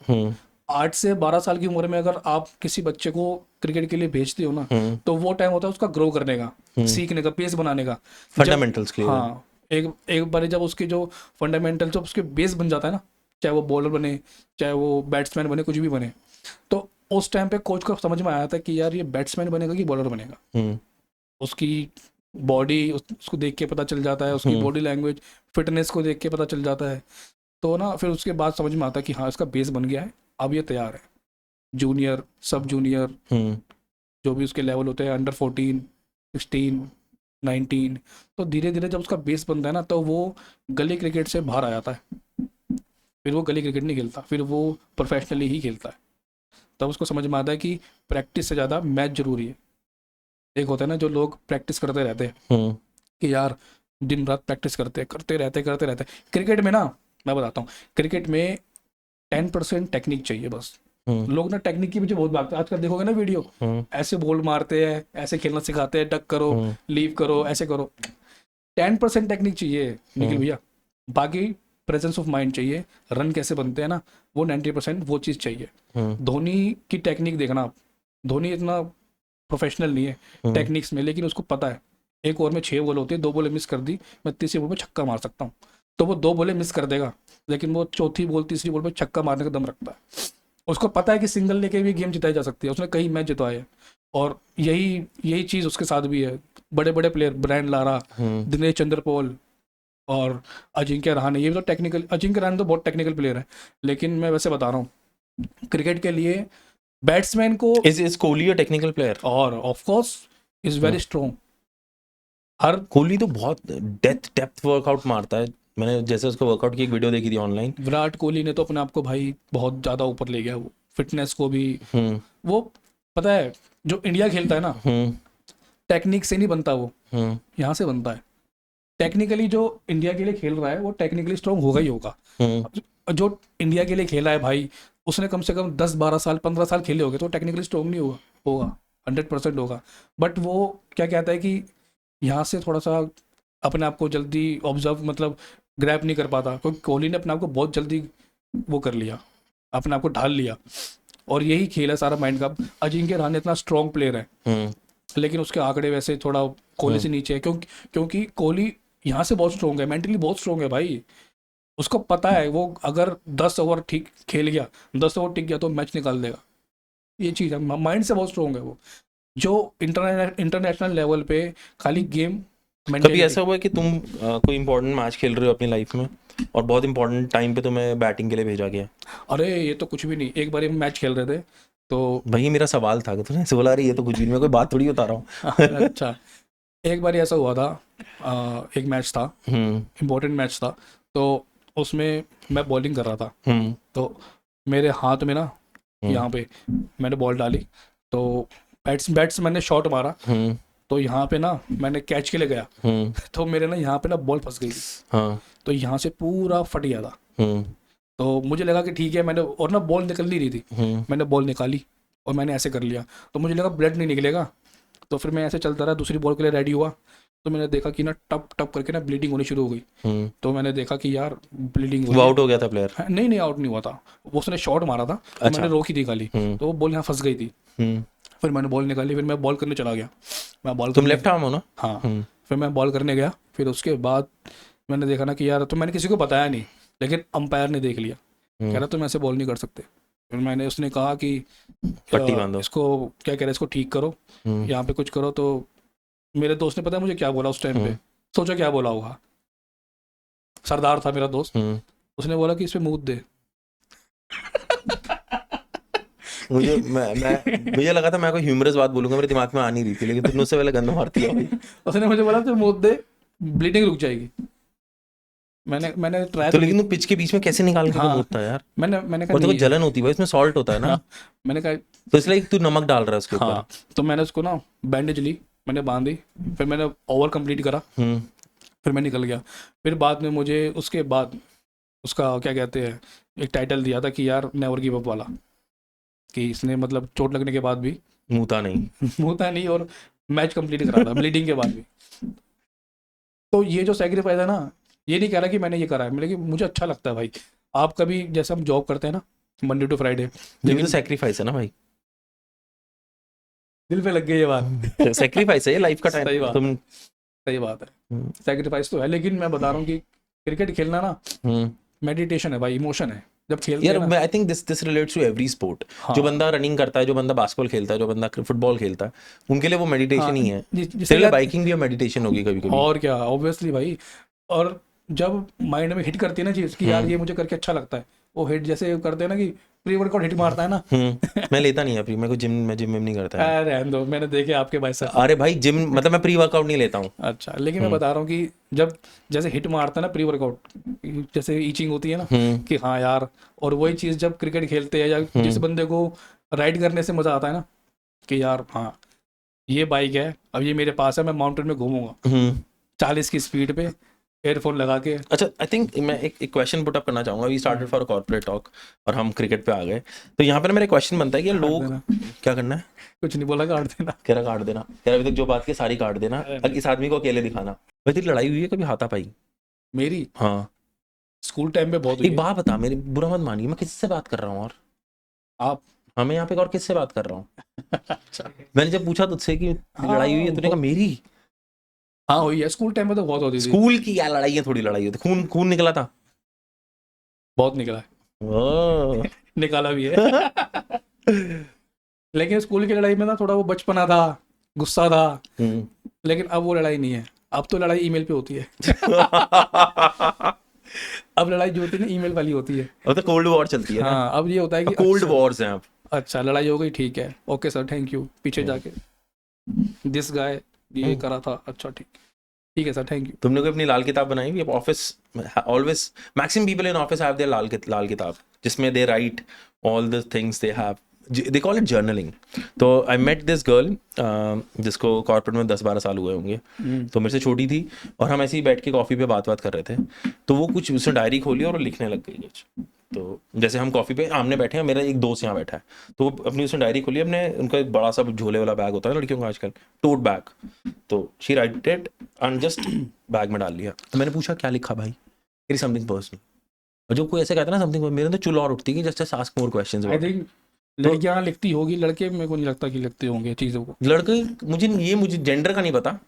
8 से 12 साल की उम्र में अगर आप किसी बच्चे को क्रिकेट के लिए भेजते हो ना, तो वो टाइम होता है उसका ग्रो करने का, सीखने का, पेस बनाने का, फंडामेंटल्स क्लियर। हाँ, एक बार जब उसके जो फंडामेंटल जब उसके बेस बन जाता है ना, चाहे वो बॉलर बने, चाहे वो बैट्समैन बने, कुछ भी बने, तो उस टाइम पे कोच को समझ में आया था कि यार ये बैट्समैन बनेगा कि बॉलर बनेगा। उसकी बॉडी उसको देख के पता चल जाता है, उसकी बॉडी लैंग्वेज, फिटनेस को देख के पता चल जाता है, तो ना फिर उसके बाद समझ में आता है कि हाँ इसका बेस बन गया है, अब ये तैयार है। जूनियर, सब जूनियर, जो भी उसके लेवल होते हैं, अंडर 14, 16, 19, तो धीरे धीरे जब उसका बेस बनता है ना, तो वो गली क्रिकेट से बाहर आ जाता है। फिर वो गली क्रिकेट नहीं खेलता, फिर वो प्रोफेशनली ही खेलता है। तब उसको समझ में आता है कि प्रैक्टिस से ज़्यादा मैच ज़रूरी है। एक होता है ना जो लोग प्रैक्टिस करते रहते हैं कि यार दिन रात प्रैक्टिस करते रहते। क्रिकेट में ना मैं बताता हूँ, क्रिकेट में 10% टेक्निक चाहिए बस। लोग ना टेक्निक की पीछे बहुत भागते हैं। आजकल देखोगे ना वीडियो, ऐसे बॉल मारते हैं, ऐसे खेलना सिखाते हैं, डक करो, लीव करो, ऐसे करो। 10% टेक्निक चाहिए निखिल भैया, बाकी प्रेजेंस ऑफ माइंड चाहिए। रन कैसे बनते हैं ना, वो 90% वो चीज़ चाहिए। धोनी की टेक्निक देखना आप, धोनी इतना प्रोफेशनल नहीं है टेक्निक्स में, लेकिन उसको पता है एक ओवर में 6 बॉल होती है, 2 बॉलें मिस कर दी, मैं तीसरी बॉल में छक्का मार सकता हूँ। तो वो 2 बॉलें मिस कर देगा, लेकिन वो चौथी बॉल तीसरी बॉल पे छक्का मारने का दम रखता है। उसको पता है कि सिंगल लेके भी गेम जिताई जा सकती है, उसने कई मैच जितवाए हैं। और यही चीज़ उसके साथ भी है। बड़े बड़े player, Brian Lara, Dinesh Chanderpaul, और अजिंक्य रहाणे, ये भी तो टेक्निकल, अजिंक्य रहाणे तो बहुत टेक्निकल प्लेयर है, लेकिन मैं वैसे बता रहा हूँ क्रिकेट के लिए बैट्समैन को, is Kohli a technical player? और of course is very strong. हर कोहली तो बहुत डेप्थ वर्कआउट मारता है। मैंने जैसे उसको वर्कआउट की एक वीडियो देखी थी ऑनलाइन। विराट कोहली ने तो अपने आप को भाई बहुत ज़्यादा ऊपर ले गया, वो फिटनेस को भी। वो पता है जो इंडिया खेलता है ना, टेक्निक से नहीं बनता, वो यहाँ से बनता है। टेक्निकली जो इंडिया के लिए खेल रहा है वो टेक्निकली स्ट्रॉन्ग होगा ही होगा। जो इंडिया के लिए खेला है भाई, उसने कम से कम 10-12 साल 15 साल खेले होंगे, तो टेक्निकली स्ट्रॉन्ग नहीं होगा 100% होगा। बट वो क्या कहता है कि यहाँ से थोड़ा सा अपने आप को जल्दी ऑब्जर्व, मतलब ग्रैब नहीं कर पाता, क्योंकि कोहली ने अपने आप को बहुत जल्दी वो कर लिया, अपने आप को ढाल लिया। और यही खेल है सारा माइंड का। अजिंक्य रहाणे इतना स्ट्रॉन्ग प्लेयर है, लेकिन उसके आंकड़े वैसे थोड़ा कोहली से नीचे है, क्योंकि कोहली यहाँ से बहुत स्ट्रॉन्ग है, मेंटली बहुत स्ट्रॉन्ग है भाई। उसको पता है वो अगर 10 ओवर ठीक खेल गया, 10 ओवर टिक गया तो मैच निकाल देगा। ये चीज़ है, माइंड से बहुत स्ट्रॉन्ग है वो, जो इंटरनेशनल लेवल पे खाली गेम। कभी ऐसा हुआ है कि तुम कोई इंपॉर्टेंट मैच खेल रहे हो अपनी लाइफ में और बहुत इंपॉर्टेंट टाइम पे तुम्हें बैटिंग के लिए भेजा गया? अरे ये तो कुछ भी नहीं। एक बार हम मैच खेल रहे थे तो वही मेरा सवाल था कि तुमने ऐसे बोला, रही ये तो कुछ भी नहीं, मैं कोई बात थोड़ी बता रहा हूँ। अच्छा, एक बार ऐसा हुआ था, एक मैच था, इम्पोर्टेंट मैच था, तो उसमें मैं बॉलिंग कर रहा था। तो मेरे हाथ में ना यहाँ पे मैंने बॉल डाली, तो बैट्स मैंने शॉट मारा, तो यहाँ पे ना मैंने कैच के लिए गया, तो मेरे ना यहाँ पे ना बॉल फंस गई थी, तो यहाँ से पूरा फट गया था। तो मुझे लगा कि ठीक है, मैंने, और ना बॉल निकल नहीं रही थी, मैंने बॉल निकाली और मैंने ऐसे कर लिया, तो मुझे लगा ब्लड नहीं निकलेगा। तो फिर मैं ऐसे चलता रहा, दूसरी बॉल के लिए रेडी हुआ, तो मैंने देखा कि ना टप टप करके ना ब्लीडिंग होनी शुरू हो गई। तो मैंने देखा कि यार ब्लीडिंग हो, आउट हो गया था प्लेयर? नहीं आउट नहीं हुआ था, वो उसने शॉट मारा था, तो मैंने रोकी थी खाली, तो वो बॉल यहाँ फंस गई थी। फिर मैंने बॉल निकाली, फिर मैं बॉल करने चला गया। मैं बॉल, तुम लेफ्ट आर्म हो ना? हाँ। फिर मैं बॉल करने गया, फिर उसके बाद मैंने देखा ना कि यार, तो मैंने किसी को बताया नहीं, लेकिन अंपायर ने देख लिया, कह रहा तुम ऐसे बॉल नहीं कर सकते। फिर मैंने, उसने कहा कि पट्टी बांधो, इसको क्या कह रहे हैं, इसको ठीक करो, यहाँ पे कुछ करो। तो मेरे दोस्त ने, पता है मुझे क्या बोला उस टाइम पे? सोचा क्या बोला होगा? सरदार था मेरा दोस्त, उसने बोला कि इस पे मूत दे। मुझे लगा था मैं कोई ह्यूमरस बात बोलूंगा, मेरे दिमाग में आ नहीं रही थी, लेकिन तुमने उससे पहले गंदा मारती है। उसने मुझे बोला तो मूत दे, ब्लीडिंग रुक जाएगी। मैंने ट्राई तो लेकिन तुम पिच के बीच में कैसे निकाल के मूतता यार? मैंने कहा, तो जलन होती है, इसमें सॉल्ट होता है ना। मैंने कहा तो इसलिए तू नमक डाल रहा है उसके ऊपर। तो मैंने उसको ना बैंडेज ली, मैंने बांधी, फिर मैंने ओवर कंप्लीट करा, फिर मैं निकल गया। फिर बाद में मुझे उसके बाद उसका क्या कहते हैं, एक टाइटल दिया था कि यार नेवर गिव अप वाला, कि इसने मतलब चोट लगने के बाद भी मूता नहीं और मैच कंप्लीट करा था ब्लीडिंग के बाद भी। तो ये जो सैक्रिफाइस है ना, ये नहीं कह रहा कि मैंने ये करा है, लेकिन मुझे अच्छा लगता है भाई। आप कभी, जैसे हम जॉब करते हैं ना मंडे टू फ्राइडे, लेकिन तो सैक्रिफाइस है ना भाई, दिल पे लग गई ये बात। सैक्रिफाइस है ये लाइफ का टाइम। सही बात है, सैक्रिफाइस तो है, लेकिन मैं बता रहा हूँ कि क्रिकेट खेलना ना मेडिटेशन है भाई, इमोशन है जब खेलते हैं ना। I think this relates to every sport. जो बंदा रनिंग करता है, जो बंदा बास्केटबॉल खेलता है, जो बंदा फुटबॉल खेलता है, उनके लिए वो मेडिटेशन ही है। तेरे बाइकिंग भी मेडिटेशन होगी कभी कभी। और क्या, ऑब्वियसली भाई। और जब माइंड में हिट करती है ना चीज कि यार ये मुझे करके अच्छा लगता है, वो हिट जैसे करते हैं ना कि प्री वर्कआउट हिट मारता है ना। मैं लेता नहीं है प्री, मैं जिम नहीं करता है। रहने दो, मैंने देखे आपके भाई साहब। अरे भाई जिम मतलब मैं प्री वर्कआउट नहीं लेता हूँ। अच्छा, लेकिन मैं बता रहा हूँ कि जब जैसे हिट मारता है ना प्री वर्कआउट, जैसे ईचिंग होती है ना कि हाँ यार, और वही चीज़ जब क्रिकेट खेलते हैं या जिस बंदे को राइड करने से मजा आता है ना कि यार हाँ ये बाइक है, अब ये मेरे पास है, मैं माउंटेन में घूमूंगा 40 की स्पीड पे एयरफोन लगा के। अच्छा, आई थिंक मैं एक क्वेश्चन पुट अप करना चाहूंगा। We started for corporate talk और हम क्रिकेट पे आ गए, तो यहाँ पर मेरा क्वेश्चन बनता है कि लोग क्या करना है? कुछ नहीं बोला, काट देना। कह रहा काट देना, कह रहा अभी तक जो बात की सारी काट देना, इस आदमी को अकेले दिखाना। भाई तेरी लड़ाई हुई है कभी हाथापाई? मेरी? हाँ, स्कूल टाइम पे बहुत हुई। एक बात बता, मेरी बुरा मत मानिए, मैं किससे बात कर रहा हूँ? और आप? हमें यहाँ पे और किससे बात कर रहा हूँ? अच्छा, मैंने जब पूछा तुझसे कि लड़ाई हुई है, तूने कहा मेरी। हाँ हुई है, स्कूल टाइम में तो बहुत होती थी। स्कूल की क्या लड़ाई है, थोड़ी लड़ाई होती, खून निकला था? बहुत निकला है। निकाला भी है। लेकिन स्कूल की लड़ाई में ना थोड़ा वो बचपना था, गुस्सा था, लेकिन अब वो लड़ाई नहीं है। अब तो लड़ाई ईमेल पे होती है। अब लड़ाई जो होती है ना ईमेल वाली होती है। अब तो कोल्ड वॉर चलती है ना, हाँ, अब ये होता है कि कोल्ड अच्छा, वॉर्स हैं अब। अच्छा लड़ाई हो गई, ठीक है, ओके सर, थैंक यू, पीछे जाके दिस गाय ये करा था, अच्छा ठीक, ठीक है सर, थैंक यू। तुमने कोई अपनी लाल किताब बनाई हुई है? Office always maximum people in office have their लाल किताब जिसमें they write all the things they have, they call it journaling. तो आई मेट दिस गर्ल जिसको कॉर्पोरेट में 10-12 साल हुए होंगे, तो मेरे से छोटी थी, और हम ऐसे ही बैठ के कॉफ़ी पे बात कर रहे थे, तो वो कुछ उसने डायरी खोली और वो लिखने लग गई कुछ। तो जैसे हम कॉफ़ी पे आमने बैठे हैं, मेरा एक दोस्त यहाँ बैठा है, तो वो अपनी उसने डायरी खोली, अपने उनका एक बड़ा सा झोले वाला बैग होता है लड़कियों का आजकल, टोट बैग, तो she write it and just bag में डाल लिया। तो मैंने पूछा क्या लिखा भाई? मेरी समथिंग पर्सनल। और जो कोई ऐसे कहता है ना समथिंग, मेरे अंदर चुल और उठती है कि just ask more questions. I think लड़कियां लिखती होगी, लड़के मेरे को नहीं लगता कि लिखते होंगे चीज़ों को। लड़के मुझे जेंडर का नहीं पता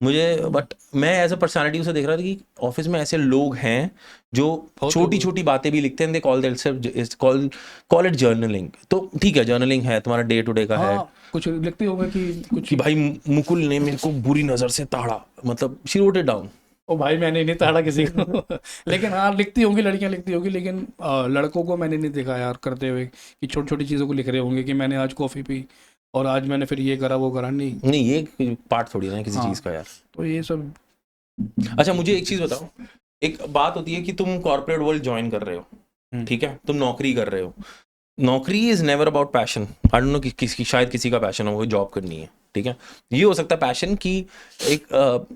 मुझे, बट मैं एज अ पर्सनालिटी उसे देख रहा था कि ऑफिस में ऐसे लोग हैं जो छोटी छोटी बातें भी लिखते हैं, दे कॉल इट जर्नलिंग। तो ठीक है, जर्नलिंग है, तुम्हारा डे टू डे का है। हाँ, कुछ लिखते होंगे कि कि भाई मुकुल ने मेरे को बुरी नजर से ताड़ा, मतलब शी रोट इट डाउन। ओ भाई मैंने नहीं ताड़ा किसी को। लेकिन हाँ, लिखती होंगी, लड़कियां लिखती होंगी, लेकिन लड़कों को मैंने नहीं देखा यार करते हुए कि छोटी छोटी चीज़ों को लिख रहे होंगे कि मैंने आज कॉफ़ी पी और आज मैंने फिर ये करा वो करा, नहीं। ये पार्ट थोड़ी ना है किसी हाँ, चीज का यार। तो ये सब। अच्छा मुझे एक चीज बताओ, एक बात होती है कि तुम कॉर्पोरेट वर्ल्ड ज्वाइन कर रहे हो, ठीक है, तुम नौकरी कर रहे हो, नौकरी is never about passion. I don't know किसकी, शायद किसी का पैशन हो वो जॉब करनी है, ठीक है, ये हो सकता है पैशन की एक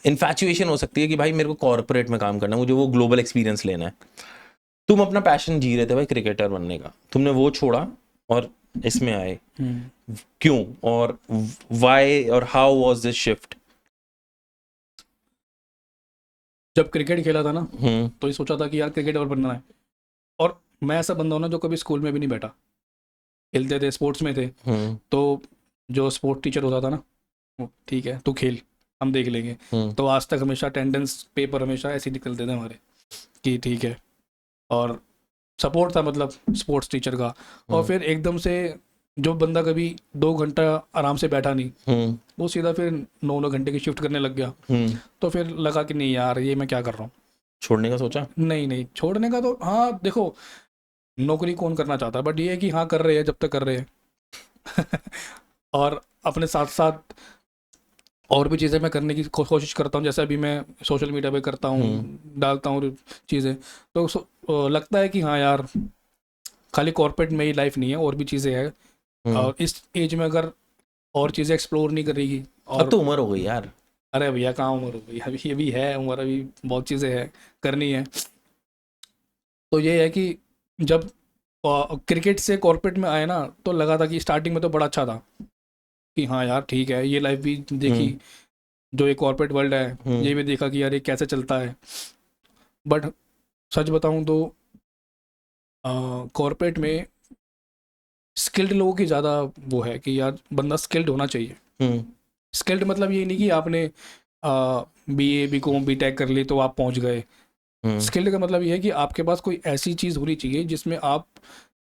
इन्फैचुएशन हो सकती है कि भाई मेरे को कॉर्पोरेट में काम करना है, मुझे वो ग्लोबल एक्सपीरियंस लेना है। तुम अपना पैशन जी रहे थे भाई क्रिकेटर बनने का, तुमने वो छोड़ा और इसमें आए, क्यों और व्हाई और हाउ वाज दिस शिफ्ट? जब क्रिकेट खेला था ना, तो ये सोचा था कि यार क्रिकेटर बनना है, और मैं ऐसा बंदा हूं ना जो कभी स्कूल में भी नहीं बैठा, खेलते थे, स्पोर्ट्स में थे, तो जो स्पोर्ट टीचर होता था ना, वो, ठीक है तू खेल, हम देख लेंगे। तो आज तक हमेशा अटेंडेंस पेपर हमेशा ऐसे ही निकलते थे हमारे कि ठीक है, और सपोर्ट था मतलब स्पोर्ट्स टीचर का। और फिर एकदम से जो बंदा कभी 2 घंटा आराम से बैठा नहीं, वो सीधा फिर 9-9 घंटे की शिफ्ट करने लग गया। तो फिर लगा कि नहीं यार, ये मैं क्या कर रहा हूँ, छोड़ने का सोचा? नहीं छोड़ने का तो हाँ, देखो नौकरी कौन करना चाहता है, बट ये है कि हाँ कर रहे हैं जब तक कर रहे हैं। और अपने साथ साथ और भी चीज़ें मैं करने की कोशिश करता हूँ, जैसे अभी मैं सोशल मीडिया पे करता हूँ, डालता हूँ चीज़ें, तो लगता है कि हाँ यार, खाली कॉर्पोरेट में ही लाइफ नहीं है, और भी चीज़ें हैं। और इस एज में अगर और चीज़ें एक्सप्लोर नहीं करेगी, और अब तो उम्र हो गई यार। अरे भैया कहाँ उम्र हो गई, अभी अभी है उम्र, अभी बहुत चीज़ें हैं करनी है। तो ये है कि जब क्रिकेट से कॉर्पोरेट में आए ना, तो लगा था कि स्टार्टिंग में तो बड़ा अच्छा था कि हाँ यार ठीक है, ये लाइफ भी देखी, जो ये कॉर्पोरेट वर्ल्ड है ये भी देखा कि यार ये कैसे चलता है। बट सच बताऊं तो कॉर्पोरेट में स्किल्ड लोगों की ज़्यादा वो है कि यार बंदा स्किल्ड होना चाहिए। स्किल्ड मतलब ये नहीं कि आपने BA BCom BTech कर ली तो आप पहुंच गए। स्किल्ड का मतलब ये है कि आपके पास कोई ऐसी चीज़ होनी चाहिए जिसमें आप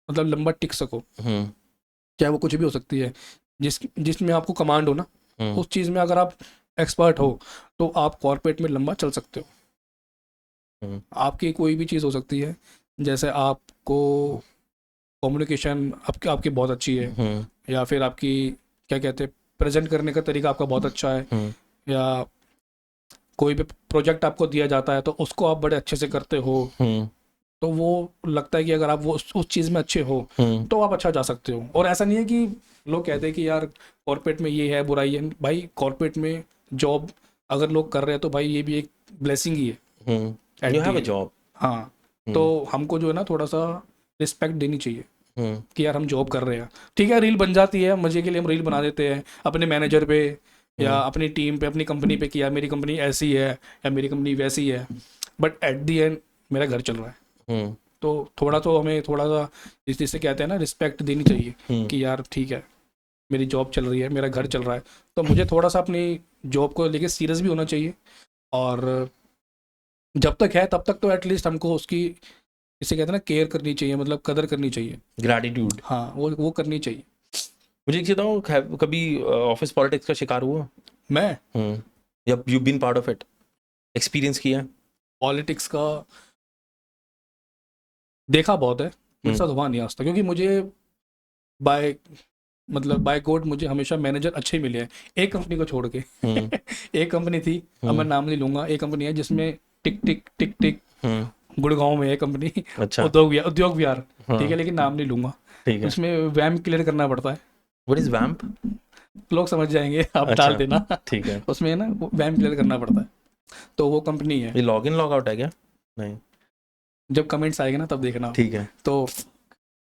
मतलब लंबा टिक सको, चाहे वो कुछ भी हो सकती है, जिसमें आपको कमांड हो ना, उस चीज़ में अगर आप एक्सपर्ट हो तो आप कॉर्पोरेट में लंबा चल सकते हो। आपकी कोई भी चीज़ हो सकती है, जैसे आपको कम्युनिकेशन आपकी बहुत अच्छी है, या फिर आपकी क्या कहते हैं प्रेजेंट करने का तरीका आपका बहुत अच्छा है, या कोई भी प्रोजेक्ट आपको दिया जाता है तो उसको आप बड़े अच्छे से करते हो, तो वो लगता है कि अगर आप वो उस चीज़ में अच्छे हो तो आप अच्छा जा सकते हो। और ऐसा नहीं है कि लोग कहते हैं कि यार कॉर्पोरेट में ये है बुराई है, भाई कॉर्पोरेट में जॉब अगर लोग कर रहे हैं तो भाई ये भी एक ब्लेसिंग ही है। You have a job. हाँ, तो हमको जो है ना थोड़ा सा रिस्पेक्ट देनी चाहिए कि यार हम जॉब कर रहे हैं। ठीक है, रील बन जाती है, मजे के लिए हम रील बना देते हैं अपने मैनेजर पे या अपनी टीम पे, अपनी कंपनी पे कि यार मेरी कंपनी ऐसी है या मेरी कंपनी वैसी है, बट एट दी एंड मेरा घर चल रहा है। तो थोड़ा तो हमें थोड़ा सा इस चीज़ से कहते हैं ना रिस्पेक्ट देनी चाहिए कि यार ठीक है मेरी जॉब चल रही है, मेरा घर चल रहा है, तो मुझे थोड़ा सा अपनी जॉब को लेके सीरियस भी होना चाहिए। और जब तक है तब तक तो एटलीस्ट हमको उसकी, इसे कहते हैं ना केयर करनी चाहिए, मतलब कदर करनी चाहिए, ग्रैटिट्यूड। हाँ वो करनी चाहिए। मुझे एक चीज बताओ, कभी ऑफिस पॉलिटिक्स का शिकार हुआ? मैं या you been part of it, experience किया है? पॉलिटिक्स का देखा बहुत है, मेरे साथ हुआ नहीं आज तक, क्योंकि मुझे बाय बाय गॉड मुझे हमेशा मैनेजर अच्छे मिले हैं, एक कंपनी को छोड़ के। एक कंपनी थी, अब मैं नाम नहीं लूंगा, एक कंपनी है जिसमें टिक टिक टिक टिक, गुड़गांव में है कंपनी, अच्छा, उद्योग विहार, ठीक है, लेकिन नाम नहीं लूंगा। ठीक है। उसमें वैम क्लियर करना पड़ता है, व्हाट इज वैम्प? लोग समझ जाएंगे, आप अच्छा, डाल देना। ठीक है। उसमें ना वैम क्लियर करना पड़ता है, तो वो कंपनी है। ये लॉग इन लॉग आउट है क्या? नहीं, जब कमेंट्स आएंगे ना तब देखना। ठीक है। तो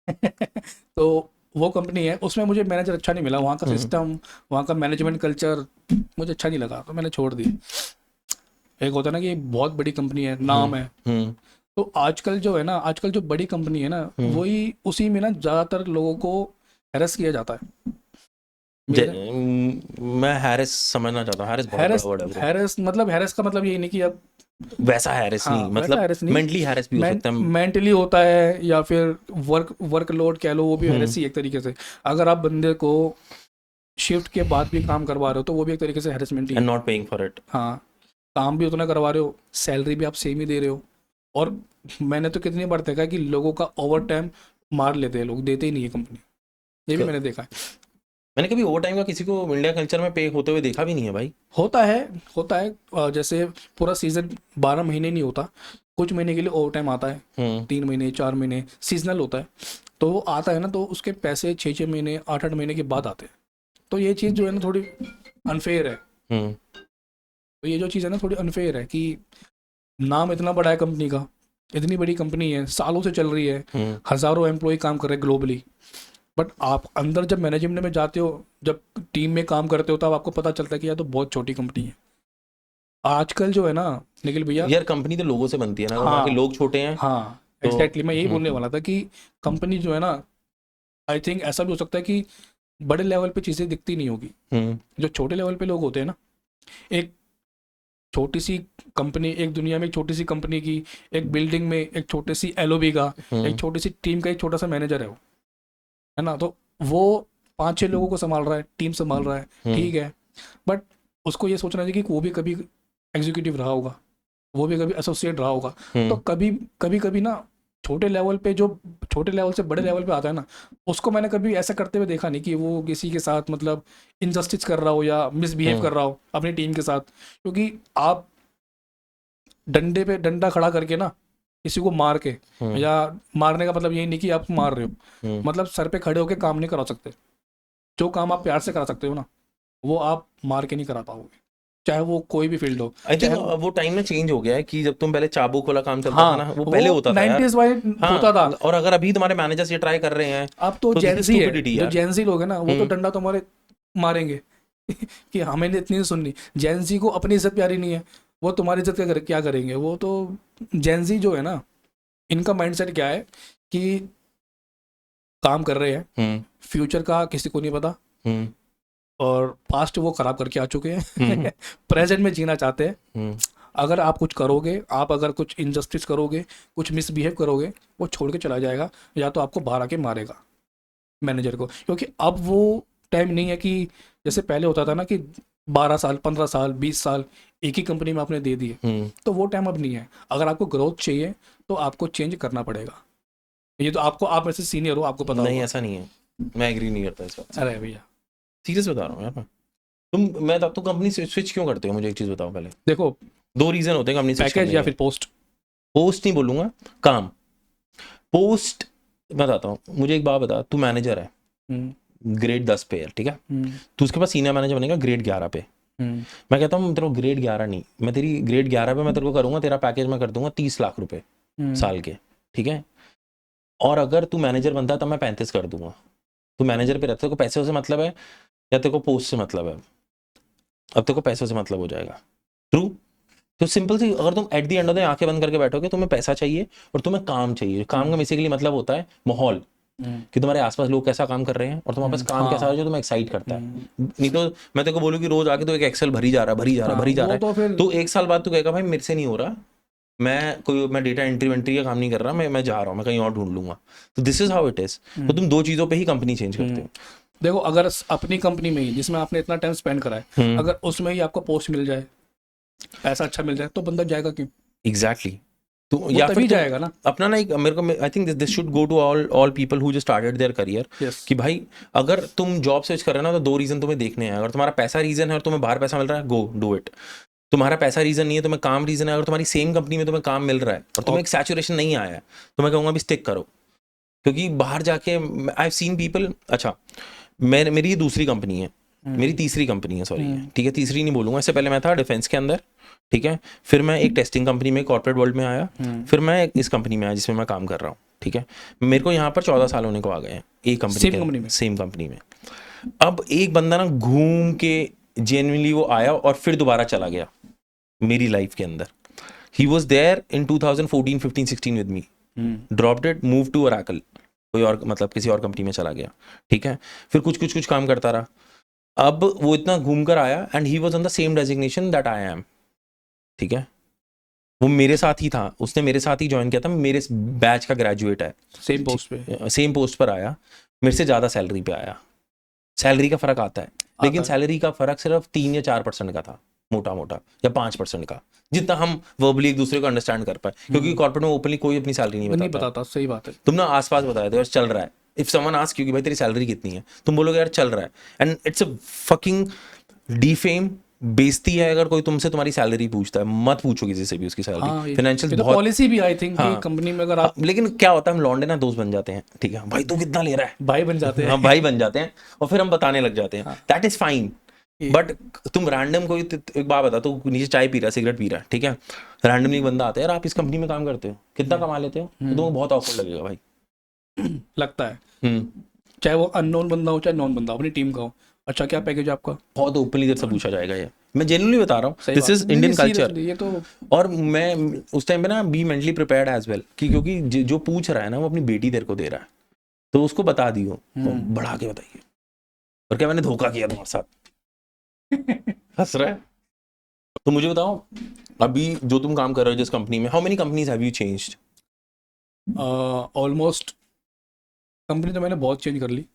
तो वो कंपनी है, उसमें मुझे मैनेजर अच्छा नहीं मिला, वहाँ का सिस्टम, वहाँ का मैनेजमेंट कल्चर मुझे अच्छा नहीं लगा, तो मैंने छोड़ दी। एक होता है ना कि बहुत बड़ी कंपनी है, नाम है, तो आजकल जो है ना, आजकल जो बड़ी कंपनी है ना, वही उसी में ना ज़्यादातर लोगों को हैरेस किया जाता है। मैं हैरिस समझना चाहता हूँ। हैरिस बहुत बड़ा वर्ड है bro। हैरेस का मतलब यही नहीं कि अब वैसा हैरिस हाँ, नहीं, वैसा मतलब हैरेस नहीं, मेंटली हैरिस भी हो सकता है। मेंटली होता है, या फिर वर्कलोड कह लो, वो भी हैरेस ही एक तरीके से। अगर आप बंदे को शिफ्ट के बाद भी काम करवा रहे हो तो वो भी एक तरीके से हैरेसमेंट ही है। And not paying for it. हाँ, काम भी उतना करवा रहे हो, सैलरी भी आप सेम ही दे रहे हो, और मैंने तो कितनी बार देखा है कि लोगों का ओवर टाइम मार लेते हैं लोग, देते ही नहीं है कंपनी, ये भी मैंने देखा है। मैंने कभी ओवर टाइम का किसी को इंडिया कल्चर में पे होते हुए देखा भी नहीं है भाई। होता है जैसे पूरा सीजन 12 महीने नहीं होता, कुछ महीने के लिए ओवर टाइम आता है, 3 महीने 4 महीने सीजनल होता है, तो वो आता है ना, तो उसके पैसे 6-6 महीने 8-8 महीने के बाद आते हैं। तो ये चीज़ जो है ना थोड़ी अनफेयर है। तो ये जो चीज़ है ना थोड़ी अनफेयर है कि नाम इतना बड़ा है कंपनी का, इतनी बड़ी कंपनी है, सालों से चल रही है, हज़ारों एम्प्लॉय काम कर रहे हैं ग्लोबली, बट आप अंदर जब मैनेजमेंट में जाते हो, जब टीम में काम करते हो, तब आपको पता चलता है कि यार तो बहुत छोटी कंपनी है। आजकल जो है ना निखिल भैया, यार कंपनी तो लोगों से बनती है ना, वहाँ हाँ के लोग छोटे हैं। हाँ तो एग्जैक्टली, मैं यही बोलने वाला था कि कंपनी जो है ना, आई थिंक ऐसा भी हो सकता है कि बड़े लेवल पे चीज़ें दिखती नहीं होगी, जो छोटे लेवल पे लोग होते हैं ना, एक छोटी सी कंपनी, एक दुनिया में एक छोटी सी कंपनी की एक बिल्डिंग में एक छोटी सी एलओबी का, एक छोटी सी टीम का एक छोटा सा मैनेजर है वो, है ना, तो वो 5-6 लोगों को संभाल रहा है, टीम संभाल रहा है, ठीक है, बट उसको ये सोचना चाहिए कि वो भी कभी एग्जीक्यूटिव रहा होगा, वो भी कभी एसोसिएट रहा होगा, तो कभी ना छोटे लेवल पे, जो छोटे लेवल से बड़े लेवल पे आता है ना, उसको मैंने कभी ऐसा करते हुए देखा नहीं कि वो किसी के साथ इनजस्टिस कर रहा हो या मिसबिहेव कर रहा हो अपनी टीम के साथ, क्योंकि आप डंडे पे डंडा खड़ा करके ना किसी को मार के, या मारने का मतलब यही नहीं कि आप मार रहे हो, मतलब सर पे खड़े होके काम नहीं करा सकते। जो काम आप प्यार से करा सकते हो ना, वो आप मार के नहीं करा पाओगे, चाहे वो कोई भी फील्ड हो। आई थिंक वो टाइम में चेंज हो गया है कि जब तुम पहले चाबुक वाला काम चलता था ना, वो वो पहले होता था यार। 90s वाले होता था, और अगर अभी तुम्हारे मैनेजर्स ये ट्राई कर रहे हैं, अब तो this is जेंजी है, stupidity जो यार। जेंजी लोग हैं ना, वो तो डंडा तुम्हारे मारेंगे कि हमें इतनी नहीं सुननी। जेंजी को अपनी इज्जत प्यारी नहीं है, वो तुम्हारी इज्जत क्या करेंगे। वो तो जेंजी जो है ना, इनका माइंडसेट क्या है कि काम कर रहे हैं, फ्यूचर का किसी को नहीं पता, और पास्ट वो खराब करके आ चुके हैं, प्रेजेंट में जीना चाहते हैं। अगर आप कुछ करोगे, आप अगर कुछ इनजस्टिस करोगे, कुछ मिसबिहेव करोगे, वो छोड़ के चला जाएगा, या तो आपको बाहर आके मारेगा मैनेजर को, क्योंकि अब वो टाइम नहीं है कि जैसे पहले होता था ना कि 12 साल 15 साल 20 साल एक ही कंपनी में आपने दे दिए, तो वो टाइम अब नहीं है। अगर आपको ग्रोथ चाहिए तो आपको चेंज करना पड़ेगा। ये तो आपको, आप ऐसे सीनियर हो, आपको पता नहीं होगा। ऐसा नहीं है, मैं एग्री नहीं करता इस बात से। अरे भैया सीरियस बता रहा हूँ यार मैं तो कंपनी स्विच क्यों करते हो? मुझे एक चीज बताओ पहले। देखो, 2 रीजन होते हैं कंपनी स्विच करने पैकेज या के। फिर पोस्ट। पोस्ट नहीं बोलूंगा, काम। पोस्ट मैं बताता हूँ। मुझे एक बात बता, तू मैनेजर है, ग्रेड 10 पे है, ठीक है, तू उसके पास सीनियर मैनेजर बनेगा ग्रेड 11 पे। मैं कहता हूँ तेरे को ग्रेड 11 नहीं, मैं तेरी ग्रेड 11 पे मैं तेरे को करूंगा, तेरा पैकेज मैं कर दूंगा 30 लाख रुपए साल के, ठीक है। और अगर तू मैनेजर बनता है तब मैं 35 कर दूंगा। तू मैनेजर पे रहता है, तेरे को पैसे से मतलब है या तेरे को पोस्ट से मतलब है? अब तेरे को पैसों से मतलब हो जाएगा। ट्रू। तो सिंपल सी, अगर तुम eight the end of the आंखें बंद करके बैठोगे, तुम्हें पैसा चाहिए और तुम्हें काम चाहिए। काम का बेसिकली मतलब होता है माहौल, कि तुम्हारे आसपास लोग कैसा काम कर रहे हैं और तुम्हारे पास काम कैसा है जो तुम्हें एक्साइट करता है। नहीं तो मैं तेरे को बोलूँ कि रोज आके तो एक एक्सेल भरी जा रहा है, तो 1 साल बाद तू कहेगा भाई मेरे से नहीं हो रहा, मैं डेटा एंट्री का काम नहीं कर रहा, मैं जा रहा हूँ, मैं कहीं और ढूंढ लूंगा। तो this is how it is. तो तुम 2 चीजों पे ही कंपनी चेंज करते हो। देखो अगर अपनी कंपनी में ही जिसमें आपने इतना टाइम स्पेंड करा है, अगर उसमें ही आपको पोस्ट मिल जाए, पैसा अच्छा मिल जाए, तो बंदा जाएगा क्यों? एग्जैक्टली तो वो या तभी फिर जाएगा ना। अपना ना एक मेरे को I think this should go to all people who just started their career Yes. कि भाई अगर तुम जॉब सर्च कर रहे हो ना तो 2 रीजन तुम्हें देखने हैं। अगर तुम्हारा पैसा रीजन है और तुम्हें बाहर पैसा मिल रहा है, गो डू इट। तुम्हारा पैसा रीजन नहीं है, तुम्हें काम रीजन है, अगर तुम्हारी सेम कंपनी में तुम्हें काम मिल रहा है और तुम्हें एक सैचुरेशन नहीं आया है, तो मैं कहूँगा भी स्टिक करो। क्योंकि बाहर जाके आई हैव सीन पीपल, अच्छा मेरी ये दूसरी कंपनी है, मेरी तीसरी कंपनी है, सॉरी ठीक है, तीसरी नहीं बोलूंगा। इससे पहले मैं था डिफेंस के अंदर, ठीक है, फिर मैं एक टेस्टिंग कंपनी में कॉर्पोरेट वर्ल्ड में आया, फिर मैं इस कंपनी में आया जिसमें मैं काम कर रहा हूँ, ठीक है। मेरे को यहाँ पर 14 साल होने को आ गए हैं एक कंपनी सेम कंपनी में। अब एक बंदा ना घूम के जेन्युइनली वो आया और फिर दोबारा चला गया मेरी लाइफ के अंदर। He was there in 2014, 15, 16 with me, dropped it, move to Oracle, कोई और मतलब किसी और कंपनी में चला गया, ठीक है। फिर कुछ काम करता रहा। अब वो इतना घूम कर आया and he was on the same designation that I am, ठीक है। वो मेरे साथ ही था, उसने मेरे साथ ही ज्वाइन किया था, मेरे बैच का ग्रेजुएट है, सेम पोस्ट पर आया, मेरे से ज़्यादा सैलरी पे आया। सैलरी का फर्क आता है, लेकिन सैलरी का फर्क सिर्फ 3 या 4% का था, मोटा मोटा, या 5% का, जितना हम वर्बली एक दूसरे को अंडरस्टैंड कर पाए। क्योंकि कॉर्पोरेट में ओपनली कोई अपनी सैलरी नहीं बताता। सही बात है। तुम ना आसपास बताया दो यार चल रहा है। इफ समवन आस्क यू कि भाई तेरी सैलरी कितनी है, तुम बोलोगे यार चल रहा है, and it's a fucking defame, बेइज्जती है अगर कोई तुमसे तुम्हारी सैलरी पूछता है। मत पूछो किसी से भी उसकी सैलरी। फाइनेंशियल बहुत पॉलिसी भी आई थिंक कंपनी में, अगर आप, लेकिन क्या होता है हम लौंडे ना दोस्त बन जाते हैं, ठीक है, भाई तू कितना ले रहा है, भाई बन जाते हैं। हाँ भाई बन जाते हैं, और फिर हम बताने लग जाते हैं, दैट इज फाइन। बट तुम रैंडम कोई एक बात बता, तू नीचे चाय पी रहा है, सिगरेट पी रहा है, ठीक है, रैंडमली एक बंदा आता है, यार आप इस कंपनी में काम करते हो, कितना कमा लेते हो, तो तुमको बहुत ऑकवर्ड लगेगा भाई। लगता है चाहे वो अननोन बंदा हो चाहे नॉन बंदा, अपनी टीम का हो, अच्छा क्या पैकेज है आपका, बहुत ओपनली देर से पूछा जाएगा। ये मैं जेन्युइनली बता रहा हूँ, दिस इज इंडियन कल्चर। ये तो, और मैं उस टाइम पे ना be mentally prepared as well, क्योंकि जो पूछ रहा है ना वो अपनी बेटी तेरे को दे रहा है, तो उसको बता दियो, तो बढ़ा के बताइए, और क्या मैंने धोखा किया तुम्हारे साथ। हंस रहा है। तो मुझे बताओ अभी जो तुम काम कर रहे हो जिस कंपनी में, how many companies have you changed? Almost company तो मैंने बहुत चेंज कर ली।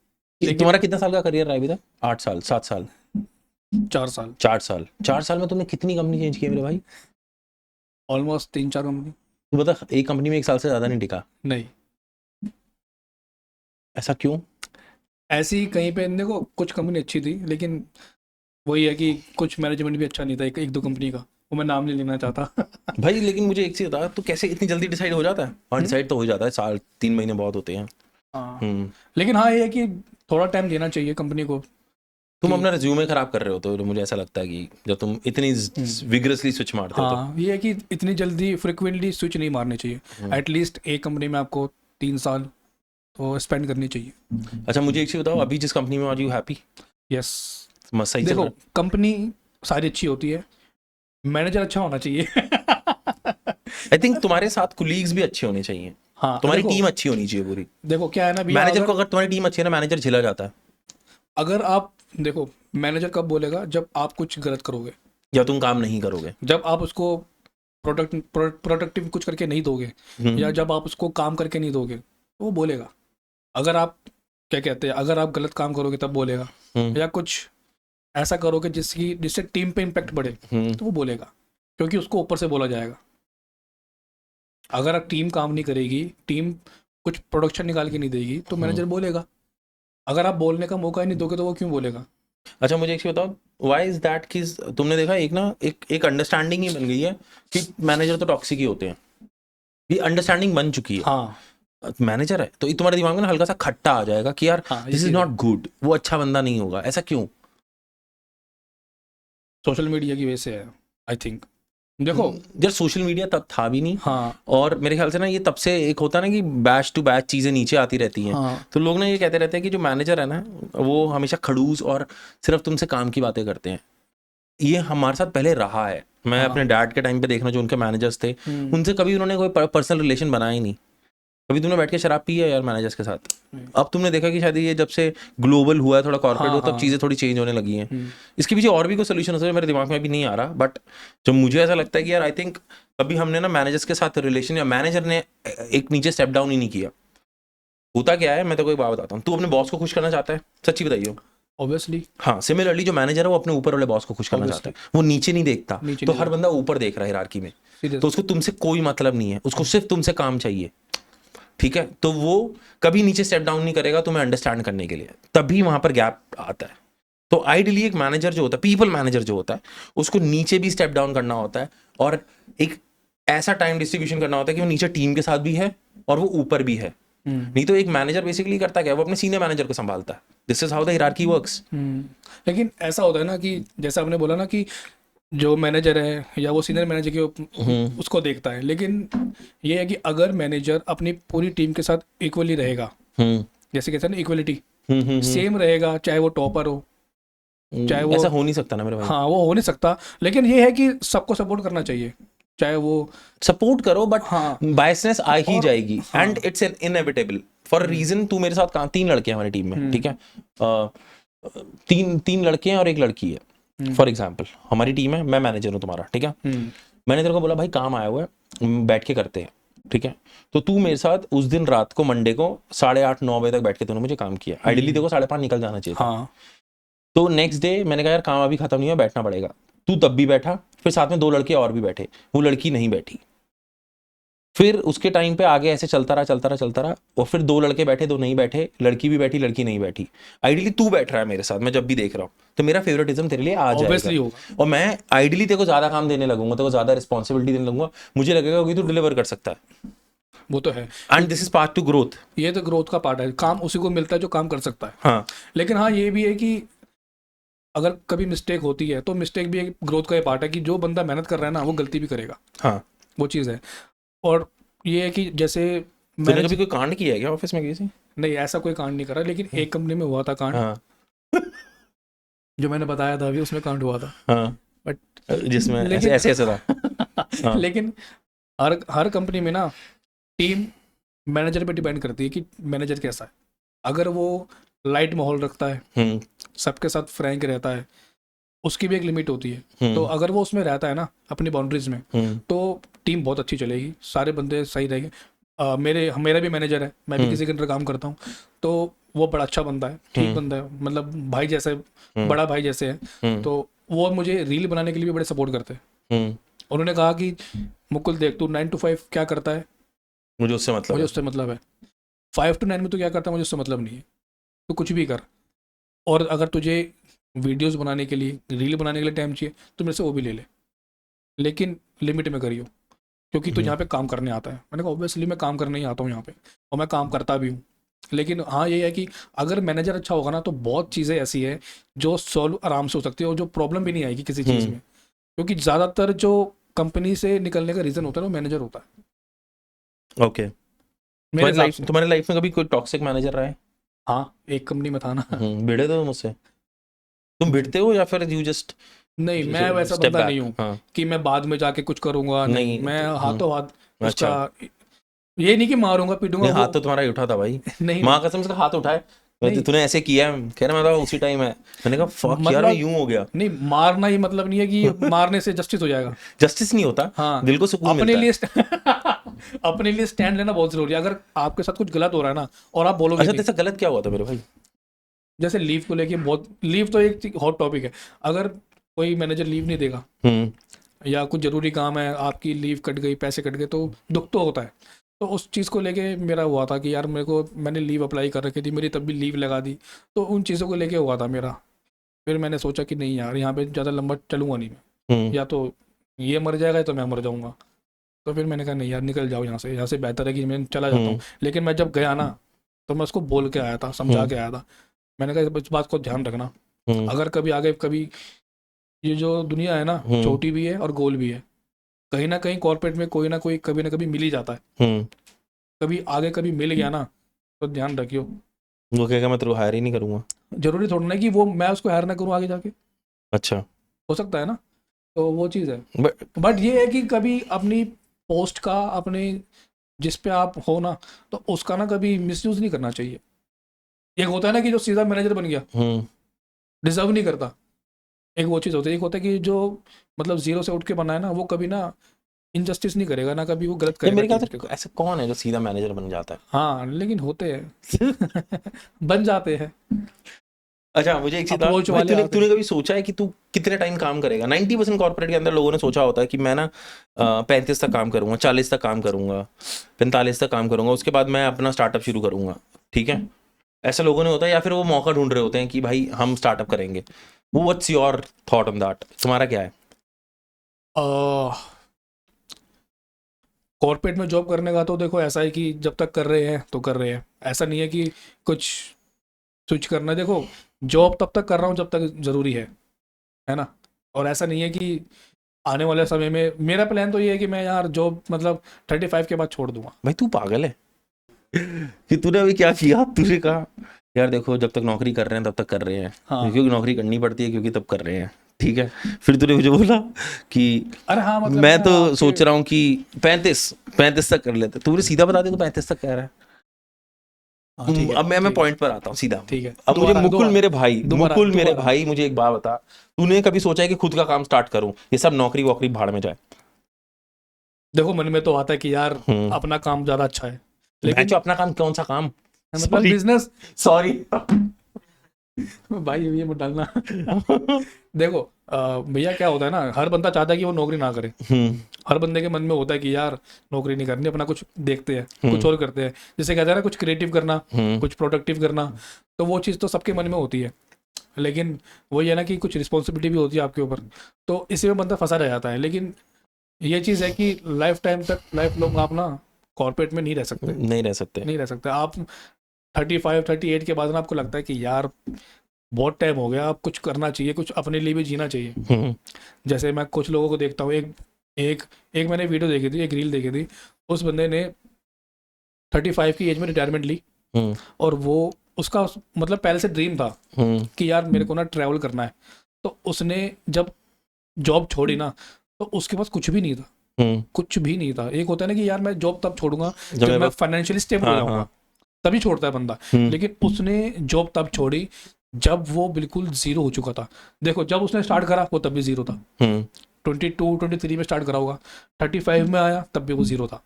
तुम्हारा कितना साल का करियर रहा है अभी तक? 8 साल, 7 साल, 4 साल। 4 साल में तुमने कितनी कंपनी चेंज की मेरे भाई? Almost 3-4 company. तू बता, एक कंपनी में 1 साल से ज्यादा नहीं टिका? नहीं। ऐसा क्यों? ऐसी कहीं पे देखो, कुछ कंपनी अच्छी थी, लेकिन वही है कि कुछ मैनेजमेंट भी अच्छा नहीं था, एक दो कंपनी का, वो मैं नाम नहीं लेना चाहता। भाई लेकिन मुझे एक चीज बता, तो कैसे इतनी जल्दी डिसाइड हो जाता है? हाँ डिसाइड तो हो जाता है, 3 महीने बहुत होते हैं। लेकिन हाँ ये है कि थोड़ा टाइम देना चाहिए कंपनी को। तुम अपना रिज्यूमे खराब कर रहे हो, तो मुझे ऐसा लगता है कि जब तुम इतनी विग्रसली स्विच मारते हो, हाँ ये है कि इतनी जल्दी फ्रिक्वेंटली स्विच नहीं मारने चाहिए। एटलीस्ट एक कंपनी में आपको 3 साल तो स्पेंड करनी चाहिए। अच्छा मुझे एक चीज बताओ, अभी जिस कंपनी में, आर यू हैप्पी? यस। सही देखो कंपनी सारी अच्छी होती है, मैनेजर अच्छा होना चाहिए। आई थिंक तुम्हारे साथ कुलीग्स भी अच्छे होने चाहिए। हाँ, तुम्हारी टीम अच्छी होनी चाहिए पूरी। देखो क्या है ना, मैनेजर को, अगर तुम्हारी टीम अच्छी है ना, मैनेजर झिला जाता है। अगर आप देखो, मैनेजर कब बोलेगा? जब आप कुछ गलत करोगे या तुम काम नहीं करोगे, जब आप उसको प्रोडक्टिव कुछ करके नहीं दोगे, या जब आप उसको काम करके नहीं दोगे, तो वो बोलेगा। अगर आप क्या कहते हैं, अगर आप गलत काम करोगे तब बोलेगा, या कुछ ऐसा करोगे जिससे टीम पे इम्पैक्ट बढ़े, तो वो बोलेगा, क्योंकि उसको ऊपर से बोला जाएगा। अगर आप टीम काम नहीं करेगी, टीम कुछ प्रोडक्शन निकाल के नहीं देगी, तो मैनेजर बोलेगा। अगर आप बोलने का मौका ही नहीं दोगे तो वो क्यों बोलेगा? अच्छा मुझे एक चीज बताओ, व्हाई इज दैट कि तुमने देखा एक अंडरस्टैंडिंग ही बन गई है कि मैनेजर तो टॉक्सिक ही होते हैं, ये अंडरस्टैंडिंग बन चुकी है। हाँ मैनेजर है तो तुम्हारे दिमाग में ना हल्का सा खट्टा आ जाएगा कि यार दिस इज नॉट गुड, वो अच्छा बंदा नहीं होगा। ऐसा क्यों? सोशल मीडिया की वजह से है आई थिंक। देखो यार सोशल मीडिया तब था भी नहीं। हाँ। और मेरे ख्याल से ना ये तब से एक होता है ना कि बैच टू बैच चीज़ें नीचे आती रहती हैं। हाँ। तो लोग ना ये कहते रहते हैं कि जो मैनेजर है ना वो हमेशा खड़ूस और सिर्फ तुमसे काम की बातें करते हैं। ये हमारे साथ पहले रहा है। मैं अपने डैड के टाइम पे देखना, जो उनके मैनेजर्स थे उनसे कभी उन्होंने कोई पर्सनल रिलेशन बनाया ही नहीं। कभी तुमने बैठ के शराब पी है यार मैनेजर्स के साथ? अब तुमने देखा कि शायद ये जब से ग्लोबल हुआ है, थोड़ा कॉर्पोरेट हुआ, तब चीज़ें थोड़ी चेंज होने लगी हैं। इसके पीछे और भी कोई सोल्यूशन हो सकता है, मेरे दिमाग में अभी नहीं आ रहा। बट जो मुझे ऐसा लगता है कि यार आई थिंक कभी हमने ना मैनेजर्स के साथ रिलेशन, या मैनेजर ने एक नीचे स्टेप डाउन ही नहीं किया। होता क्या है, मैं तो कोई बात बताता हूँ, तू अपने बॉस को खुश करना चाहता है, सच्ची बताइए। ऑब्वियसली। हाँ, सिमिलरली जो मैनेजर है वो अपने ऊपर वाले बॉस को खुश करना चाहता है, वो नीचे नहीं देखता। नीचे तो नहीं हर बंदा ऊपर देख रहा है हिरार्की में, सीरियस। तो उसको तुमसे कोई मतलब नहीं है, उसको सिर्फ तुमसे काम चाहिए, ठीक है। तो वो कभी नीचे स्टेप डाउन नहीं करेगा तुम्हें अंडरस्टैंड करने के लिए, तभी वहां पर गैप आता है। तो आइडियली एक मैनेजर जो होता है, पीपल मैनेजर जो होता है, उसको नीचे भी स्टेप डाउन करना होता है, और एक ऐसा टाइम डिस्ट्रीब्यूशन करना होता है कि वो नीचे टीम के साथ भी है और वो ऊपर भी है। नहीं तो एक मैनेजर बेसिकली करता क्या है, वो अपने सीनियर मैनेजर को संभालता है। This is how the hierarchy works. लेकिन ऐसा होता है ना कि जैसा आपने बोला ना कि जो मैनेजर है या वो सीनियर मैनेजर के उसको देखता है, लेकिन ये है कि अगर मैनेजर अपनी पूरी टीम के साथ इक्वली रहेगा, जैसे कहते हैं ना इक्वलिटी, सेम रहेगा, चाहे वो टॉपर हो, चाहे वो, ऐसा हो नहीं सकता ना मेरे भाई। हाँ वो हो नहीं सकता, लेकिन ये है कि सबको सपोर्ट करना चाहिए, चाहे वो सपोर्ट करो, बट हाँ बायसनेस आ ही और- जाएगी, हाँ। And it's an inevitable for reason. तू मेरे साथ काम, 3 लड़के हैं हमारी टीम में, ठीक है, तीन लड़के हैं और एक लड़की है। फॉर एग्जाम्पल हमारी टीम है, मैं मैनेजर हूँ तुम्हारा, ठीक है। मैंने तेरे को बोला भाई काम आया हुआ है, बैठ के करते हैं, ठीक है। तो तू मेरे साथ उस दिन रात को मंडे को 8:30-9 बजे तक बैठ के तूने मुझे काम किया। आइडियली देखो 5:30 निकल जाना चाहिए था। हाँ तो नेक्स्ट डे मैंने कहा यार काम अभी खत्म नहीं हुआ, बैठना पड़ेगा। तू तब भी बैठा, फिर साथ में 2 लड़के और भी बैठे, वो लड़की नहीं बैठी। फिर उसके टाइम पे आगे ऐसे चलता रहा, और फिर 2 लड़के बैठे, 2 नहीं बैठे, लड़की भी बैठी, लड़की नहीं बैठी। आइडियली तू बैठ रहा है मेरे साथ, मैं जब भी देख रहा हूँ, तो मेरा फेवरेटिज्म तेरे लिए आ ऑब्वियसली जाएगा, होगा। और मैं आइडियली तेरे को ज्यादा काम देने लगूंगा, तेरे को ज्यादा रिस्पॉन्सिबिलिटी देने लगूंगा। मुझे लगेगा कि तू डिलीवर कर सकता है, वो तो है, and this is part two growth. ये तो ग्रोथ का पार्ट है, काम उसी को मिलता है जो काम कर सकता है। हाँ, लेकिन हाँ ये भी है कि अगर कभी मिस्टेक होती है तो मिस्टेक भी एक ग्रोथ का ही पार्ट है, कि जो बंदा मेहनत कर रहा है ना वो गलती भी करेगा, हाँ। वो चीज़ है। और ये है कि जैसे तूने मैंने कभी कोई कांड किया है क्या ऑफिस में किसी? नहीं ऐसा कोई कांड नहीं करा, लेकिन एक कंपनी में हुआ था कांड, हाँ, जो मैंने बताया था अभी, उसमें कांड हुआ था। हाँ, बट जिसमें लेकिन ऐसे ऐसे था। हाँ। लेकिन हर कंपनी में ना टीम मैनेजर पे डिपेंड करती है कि मैनेजर कैसा है। अगर वो लाइट माहौल रखता है, सबके साथ फ्रैंक रहता है, उसकी भी एक लिमिट होती है, तो अगर वो उसमें रहता है ना अपनी बाउंड्रीज में, तो टीम बहुत अच्छी चलेगी, सारे बंदे सही रहेंगे। मेरा भी मैनेजर है, मैं भी किसी के अंदर काम करता हूँ, तो वो बड़ा अच्छा बंदा है, ठीक बंदा है, मतलब भाई जैसे, बड़ा भाई जैसे है। तो वो मुझे रील बनाने के लिए भी बड़े सपोर्ट करते हैं। उन्होंने कहा कि मुकुल देख, तू 9 to 5 क्या करता है, मुझे उससे मतलब मुझे है। उससे मतलब है। 5 to 9 में तू क्या करता है, मुझे उससे मतलब नहीं है, तो कुछ भी कर। और अगर तुझे वीडियोस बनाने के लिए, रील बनाने के लिए टाइम चाहिए, तो मेरे से वो भी ले ले, लेकिन लिमिट में करियो, क्योंकि तू यहाँ पे काम करने आता है। मैंने कहा ऑब्वियसली मैं काम करने ही आता हूँ यहाँ पे, और मैं काम करता भी हूँ। लेकिन हाँ ये है कि अगर मैनेजर अच्छा होगा ना, तो बहुत चीज़ें ऐसी है जो सॉल्व आराम से हो सकती है, और जो प्रॉब्लम भी नहीं आएगी किसी चीज़ में, क्योंकि ज़्यादातर जो कंपनी से निकलने का रीज़न होता है वो मैनेजर होता है ओके। मेरे हिसाब से। तुम्हारे लाइफ में कभी कोई टॉक्सिक मैनेजर रहा है? हाँ एक कंपनी में था ना। भिड़े तो मुझसे? तुम भिड़ते हो या फिर यू जस्ट नहीं मैं वैसा स्टेप बंदा बैक? नहीं हूँ हाँ, कि मैं बाद में जाके कुछ करूँगा, नहीं मैं हाथों हाथ अच्छा। उसका, ये नहीं कि मारूंगा पीटूंगा नहीं, वो। हाथ तो तुम्हारा ही उठा था भाई। नहीं माँ नहीं कसम से हाथ उठाए, नहीं तूने ऐसे किया है, कह रहा मैं तो उसी टाइम है। मैंने कहा फक यार, मैं मतलब यूं हो गया। नहीं, मारना ही मतलब नहीं है कि मारने से जस्टिस हो जाएगा। जस्टिस नहीं होता, हाँ दिल को सुकून अपने मिलता है। लिए अपने लिए स्टैंड लेना बहुत जरूरी है। अगर आपके साथ कुछ गलत हो रहा है ना, और आप बोलोगे अच्छा, नहीं, तेरे गलत क्या हुआ था मेरे भाई? जैसे लीव को लेके, बहुत लीव तो एक हॉट टॉपिक है। अगर कोई मैनेजर लीव नहीं देगा या कुछ जरूरी काम है, आपकी लीव कट गई, पैसे कट गए, तो दुख तो होता है। तो उस चीज़ को लेके मेरा हुआ था कि यार मैंने लीव अप्लाई कर रखी थी, मेरी तब भी लीव लगा दी, तो उन चीज़ों को लेके हुआ था मेरा। फिर मैंने सोचा कि नहीं यार, यहाँ पे ज़्यादा लंबा चलूँगा नहीं मैं, या तो ये मर जाएगा तो मैं मर जाऊँगा। तो फिर मैंने कहा नहीं यार, निकल जाओ यहाँ से बेहतर है कि मैं चला जाता हूँ। लेकिन मैं जब गया ना, तो मैं उसको बोल के आया था, समझा के आया था। मैंने कहा इस बात को ध्यान रखना, अगर कभी आगे कभी, ये जो दुनिया है ना, छोटी भी है और गोल भी है। कहीं ना कहीं कॉर्पोरेट में कोई ना कोई कभी ना कभी मिल ही जाता है। कभी आगे कभी मिल गया ना, तो ध्यान रखियो, वो कहेगा मैं तेरे को हायर ही नहीं करूंगा। जरूरी थोड़ा ना कि वो मैं उसको हायर ना करूँ आगे जाके, अच्छा, हो सकता है ना। तो वो चीज़ है। बट बट ये है कि कभी अपनी पोस्ट का, अपने जिस पे आप हो ना, तो उसका ना कभी मिसयूज नहीं करना चाहिए। एक होता है ना कि जो सीधा मैनेजर बन गया, डिजर्व नहीं करता, एक वो चीज़ होती है। एक होता है कि जो मतलब जीरो से उठ के बना है ना, वो कभी ना इनजस्टिस नहीं करेगा ना, कभी वो गलत ये मेरे करेगा ख्याल किसी के से साथ। ऐसा कौन है जो सीधा मैनेजर बन जाता है? हाँ लेकिन होते हैं बन जाते हैं, अच्छा मुझे एक चीज था अप्रोच भाई, वाले तूने आते तूने हैं। कभी सोचा है कि तू कितने टाइम काम करेगा? 90% कॉर्पोरेट के अंदर लोगों ने सोचा होता है कि मैं ना 35 तक काम करूंगा, 40 तक काम करूंगा, 45 तक काम करूंगा, उसके बाद मैं अपना स्टार्टअप शुरू करूंगा। ठीक है, ऐसा लोगों ने होता है, या फिर वो मौका ढूंढ रहे होते हैं कि भाई हम स्टार्टअप करेंगे। वो what's your thought on that? तुम्हारा क्या है? कॉर्पोरेट में जॉब करने का तो देखो ऐसा है कि जब तक कर रहे हैं तो कर रहे हैं, ऐसा नहीं है कि कुछ स्विच करना है। देखो जॉब तब तक कर रहा हूँ जब तक ज़रूरी है ना। और ऐसा नहीं है कि आने वाले समय में, मेरा प्लान तो ये है कि मैं यार जॉब मतलब 35 के बाद छोड़ दूंगा। भाई तू पागल है कि तूने अभी क्या किया? तूने कहा यार देखो जब तक नौकरी कर रहे हैं तब तक कर रहे हैं, हाँ क्योंकि नौकरी करनी पड़ती है, क्योंकि तब कर रहे हैं। ठीक है, फिर तूने मुझे बोला कि अरे हाँ मतलब मैं मैं तो आपके, सोच रहा हूँ कि 35 तक कर लेते। तूने सीधा बता दिया तो 35 तक कह रहा है। हाँ ठीक है अब मैं ठीक है पॉइंट पर आता हूँ सीधा। ठीक है, अब मुझे दोबारा दोबारा दोबारा मुकुल मेरे दोबारा भाई मुझे एक बात बता, तूने कभी सोचा है कि खुद का काम स्टार्ट करूं, ये सब नौकरी वोकरी भाड़ में जाए? देखो मन में तो आता है कि यार हम्म। अपना काम ज़्यादा अच्छा है, बहनचोद, लेकिन अपना काम कौन सा काम? मतलब सॉरी बिजनेस। सॉरी भाई ये मत डालना देखो भैया क्या होता है ना, हर बंदा चाहता है कि वो नौकरी ना करे। हम्म हर बंदे के मन में होता है कि यार नौकरी नहीं करनी, अपना कुछ देखते हैं, कुछ हम्म और करते हैं, जैसे कहते हैं ना कुछ क्रिएटिव करना, हम्म कुछ प्रोडक्टिव करना। तो वो चीज़ तो सबके मन में होती है, लेकिन वही है ना कि कुछ रिस्पॉन्सिबिलिटी भी होती है आपके ऊपर, तो इसी में बंदा फंसा रह जाता है। लेकिन ये चीज़ है कि लाइफ टाइम तक, लाइफ लॉन्ग आप ना कॉर्पोरेट में नहीं रह सकते, नहीं रह सकते। नहीं रह सकते आप। 35 38 के बाद ना आपको लगता है कि यार बहुत टाइम हो गया, आप कुछ करना चाहिए, कुछ अपने लिए भी जीना चाहिए। हम्म जैसे मैं कुछ लोगों को देखता हूँ, एक एक एक मैंने वीडियो देखी थी, एक रील देखी थी, उस बंदे ने 35 की एज में रिटायरमेंट ली, हम्म और वो उसका मतलब पहले से ड्रीम था हम्म कि यार मेरे को ना ट्रैवल करना है। तो उसने जब जॉब छोड़ी ना, तो उसके पास कुछ भी नहीं था, कुछ भी नहीं था। एक होता है ना कि यार मैं जॉब तब छोड़ूंगा जब जब मेरे मैं पास, फाइनेंशियली स्टेबल हो हाँ जाऊंगा, हाँ तभी छोड़ता है बंदा। हम्म लेकिन उसने जॉब तब छोड़ी जब वो बिल्कुल जीरो हो चुका था। देखो जब उसने स्टार्ट करा वो तब भी जीरो था, हम्म 22 23 में स्टार्ट करा होगा, 35 में आया तब भी वो जीरो था।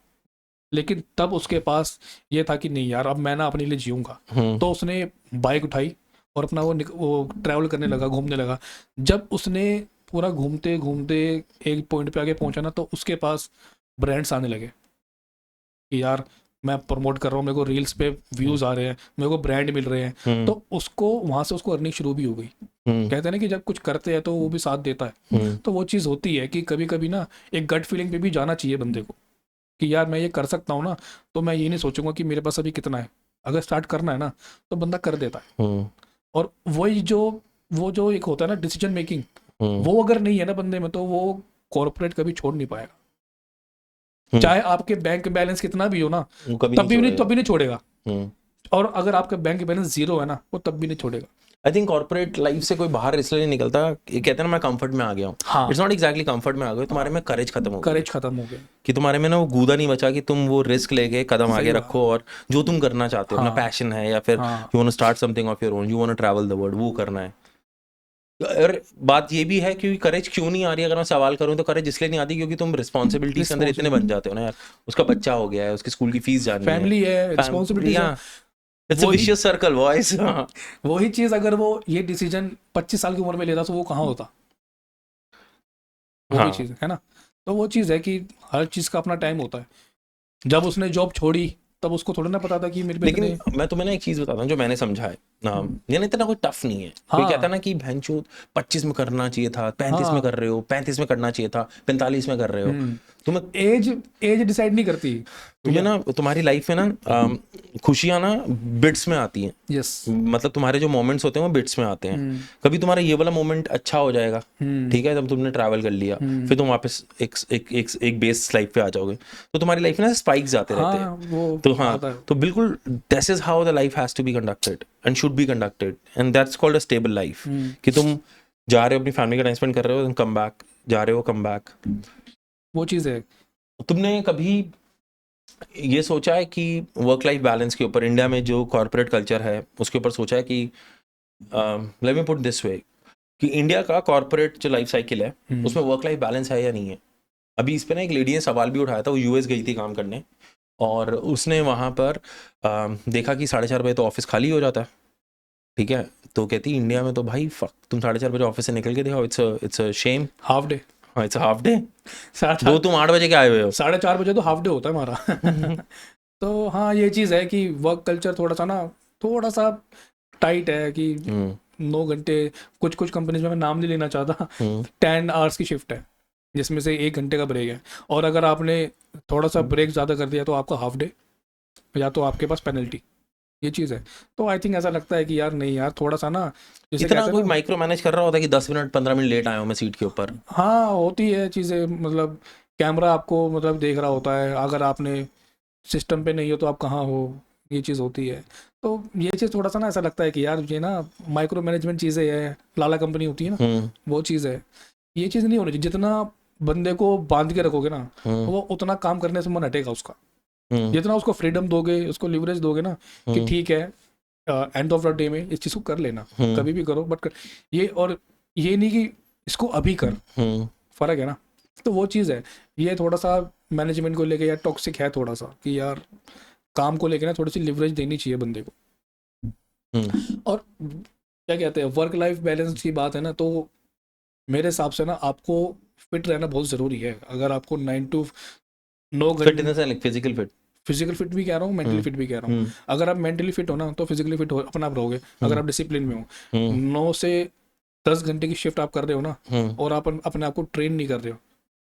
लेकिन तब उसके पास ये था कि नहीं यार अब मैं ना अपने लिए जीऊँगा। हम्म तो उसने बाइक उठाई और अपना वो ट्रैवल करने लगा, घूमने लगा। जब उसने पूरा घूमते घूमते एक पॉइंट पे आगे पहुंचा ना, तो उसके पास ब्रांड्स आने लगे कि यार मैं प्रमोट कर रहा हूँ, मेरे को रील्स पे व्यूज़ आ रहे हैं, मेरे को ब्रांड मिल रहे हैं। हम्म तो उसको वहाँ से उसको अर्निंग शुरू भी हो गई। कहते हैं ना कि जब कुछ करते हैं तो वो भी साथ देता है। तो वो चीज़ होती है कि कभी कभी ना एक गट फीलिंग पे भी जाना चाहिए बंदे को कि यार मैं ये कर सकता हूँ ना, तो मैं ये नहीं सोचूंगा कि मेरे पास अभी कितना है। अगर स्टार्ट करना है ना तो बंदा कर देता है। और वही जो वो जो एक होता है ना डिसीजन मेकिंग, वो अगर नहीं है ना बंदे में, तो वो कॉर्पोरेट कभी छोड़ नहीं पाएगा। चाहे आपके बैंक बैलेंस कितना भी हो ना, कभी नहीं तब भी नहीं, छोड़ेगा। तब भी नहीं छोड़ेगा। और अगर आपका बैंक बैलेंस जीरो है ना, वो तब भी नहीं छोड़ेगा। आई थिंक कॉर्पोरेट लाइफ से कोई बाहर इसलिए नहीं निकलता, ये कहते हैं ना मैं कंफर्ट में आ गया हूँ। हाँ इट्स नॉट एग्जैक्टली कंफर्ट में आ गए, तुम्हारे में करेज खत्म हो गई, करेज खत्म हो गया। कि तुम्हारे में ना वो गूदा नहीं बचा कि तुम वो रिस्क लेके कदम सही आगे बात। रखो, और जो तुम करना चाहते हो, अपना हाँ पैशन है या फिर हाँ you want to start something of your own, you want to travel the world, वो करना है। और बात ये भी है कि करेज क्यों नहीं आ रही, अगर मैं सवाल करूं तो करेज इसलिए नहीं आती क्योंकि तुम रिस्पॉन्सिबिलिटीज के अंदर इतने बन जाते हो ना यार। उसका बच्चा हो गया है, उसकी स्कूल की फीस जानी है, फैमिली है, रिस्पॉन्सिबिलिटीज है। इट्स अ वही विशियस सर्कल बॉयज। वही चीज़ अगर वो ये डिसीजन 25 साल की उम्र में लेता तो वो कहाँ होता। वो भी हाँ चीज़ है ना। तो वो चीज़ है कि हर चीज़ का अपना टाइम होता है। जब उसने जॉब छोड़ी तब उसको थोड़ा ना पता था कि मेरे पे लेकिन इतने। मैं तुम्हें ना एक चीज बताता हूँ जो मैंने समझा है ना, ये ना इतना कोई टफ नहीं है। कोई कहता हाँ है ना कि भैंचोद 25 में करना चाहिए था, 35 में हाँ कर रहे हो, 35 में करना चाहिए था, 45 में कर रहे हो। तुम्हें एज एज डिसाइड नहीं करती तुम्हें भैया। ना तुम्हारी लाइफ में ना खुशियां ना बिट्स में आती हैं। यस। मतलब तुम्हारे जो मोमेंट्स होते हैं वो बिट्स में आते हैं। कभी तुम्हारा ये वाला मोमेंट अच्छा हो जाएगा, ठीक है, तब तुमने ट्रैवल कर लिया, फिर तुम वापस एक बेस लाइफ पे आ जाओगे, तो तुम्हारी लाइफ में ना स्पाइक्स आते रहते हाँ हैं। वो तो हाँ, आता है। तो बिल्कुल this is how the life has to be conducted and should be conducted, and that's called a stable life. कि तुम जा रहे हो अपनी फैमिली का टाइम स्पेंड कर रहे हो, कम बैक, जा रहे हो कम बैक। वो चीज़ है। तुमने कभी ये सोचा है कि वर्क लाइफ बैलेंस के ऊपर, इंडिया में जो कॉर्पोरेट कल्चर है उसके ऊपर सोचा है कि let me put this way, कि इंडिया का कॉर्पोरेट जो लाइफ साइकिल है उसमें वर्क लाइफ बैलेंस है या नहीं है? अभी इस पे ना एक लेडी ने सवाल भी उठाया था, वो यूएस गई थी काम करने, और उसने वहाँ पर देखा कि 4:30 बजे तो ऑफिस खाली हो जाता है, ठीक है। तो कहती इंडिया में तो भाई फक, तुम 4:30 बजे ऑफिस से निकल के देखो, it's a shame. Half day, हाँ, इट्स हाफ डे। साढ़े दो तुम 8 बजे के आए हुए हो। 4:30 बजे तो हाफ डे होता है हमारा। तो हाँ, ये चीज़ है कि वर्क कल्चर थोड़ा सा ना, थोड़ा सा टाइट है कि 9 घंटे, कुछ कुछ कंपनीज में मैं नाम नहीं लेना चाहता, 10 आवर्स की शिफ्ट है जिसमें से 1 घंटे का ब्रेक है, और अगर आपने थोड़ा सा ब्रेक ज़्यादा कर दिया तो आपका हाफ डे, या तो आपके पास पेनल्टी, ये चीज़ है। तो आई थिंक ऐसा लगता है कि यार नहीं यार, थोड़ा सा ना, जैसे इतना कहते हैं कोई ना, माइक्रो मैनेज कर रहा होता है कि 10 मिनट 15 मिनट लेट आया हूँ मैं सीट के ऊपर। हाँ होती है चीज़ें, मतलब कैमरा आपको मतलब देख रहा होता है, अगर आपने सिस्टम पे नहीं हो तो आप कहाँ हो, ये चीज़ होती है। तो ये चीज़ थोड़ा सा ना ऐसा लगता है कि यार ये ना माइक्रो मैनेजमेंट चीज़ें है, लाला कंपनी होती है ना, वो चीज़ है। ये चीज़ नहीं होनी चाहिए। जितना बंदे को बांध के रखोगे ना, वो उतना काम करने से मन हटेगा उसका। जितना उसको फ्रीडम दोगे, उसको लिवरेज दोगे ना कि ठीक है, एंड ऑफ द डे में इस चीज़ को कर लेना, कभी भी करो, बट कर ये, और ये नहीं कि इसको अभी कर, फर्क है ना। तो वो चीज़ है, ये थोड़ा सा मैनेजमेंट को लेके यार टॉक्सिक है थोड़ा सा, कि यार काम को लेके ना थोड़ी सी लिवरेज देनी चाहिए बंदे को। और क्या कहते हैं, वर्क लाइफ बैलेंस की बात है ना, तो मेरे हिसाब से ना आपको फिट रहना बहुत ज़रूरी है। अगर आपको 9 फिट घंटे, in the sense physical fit. Physical fit भी कह रहा हूँ, मेंटली फिट भी कह रहा हूँ। अगर आप मेंटली फिट हो ना तो फिजिकली फिट हो अपना आप रहोगे, अगर आप डिसिप्लिन में हो। 9 से 10 घंटे की शिफ्ट आप कर रहे हो ना, और आप अपने आप को ट्रेन नहीं कर रहे हो,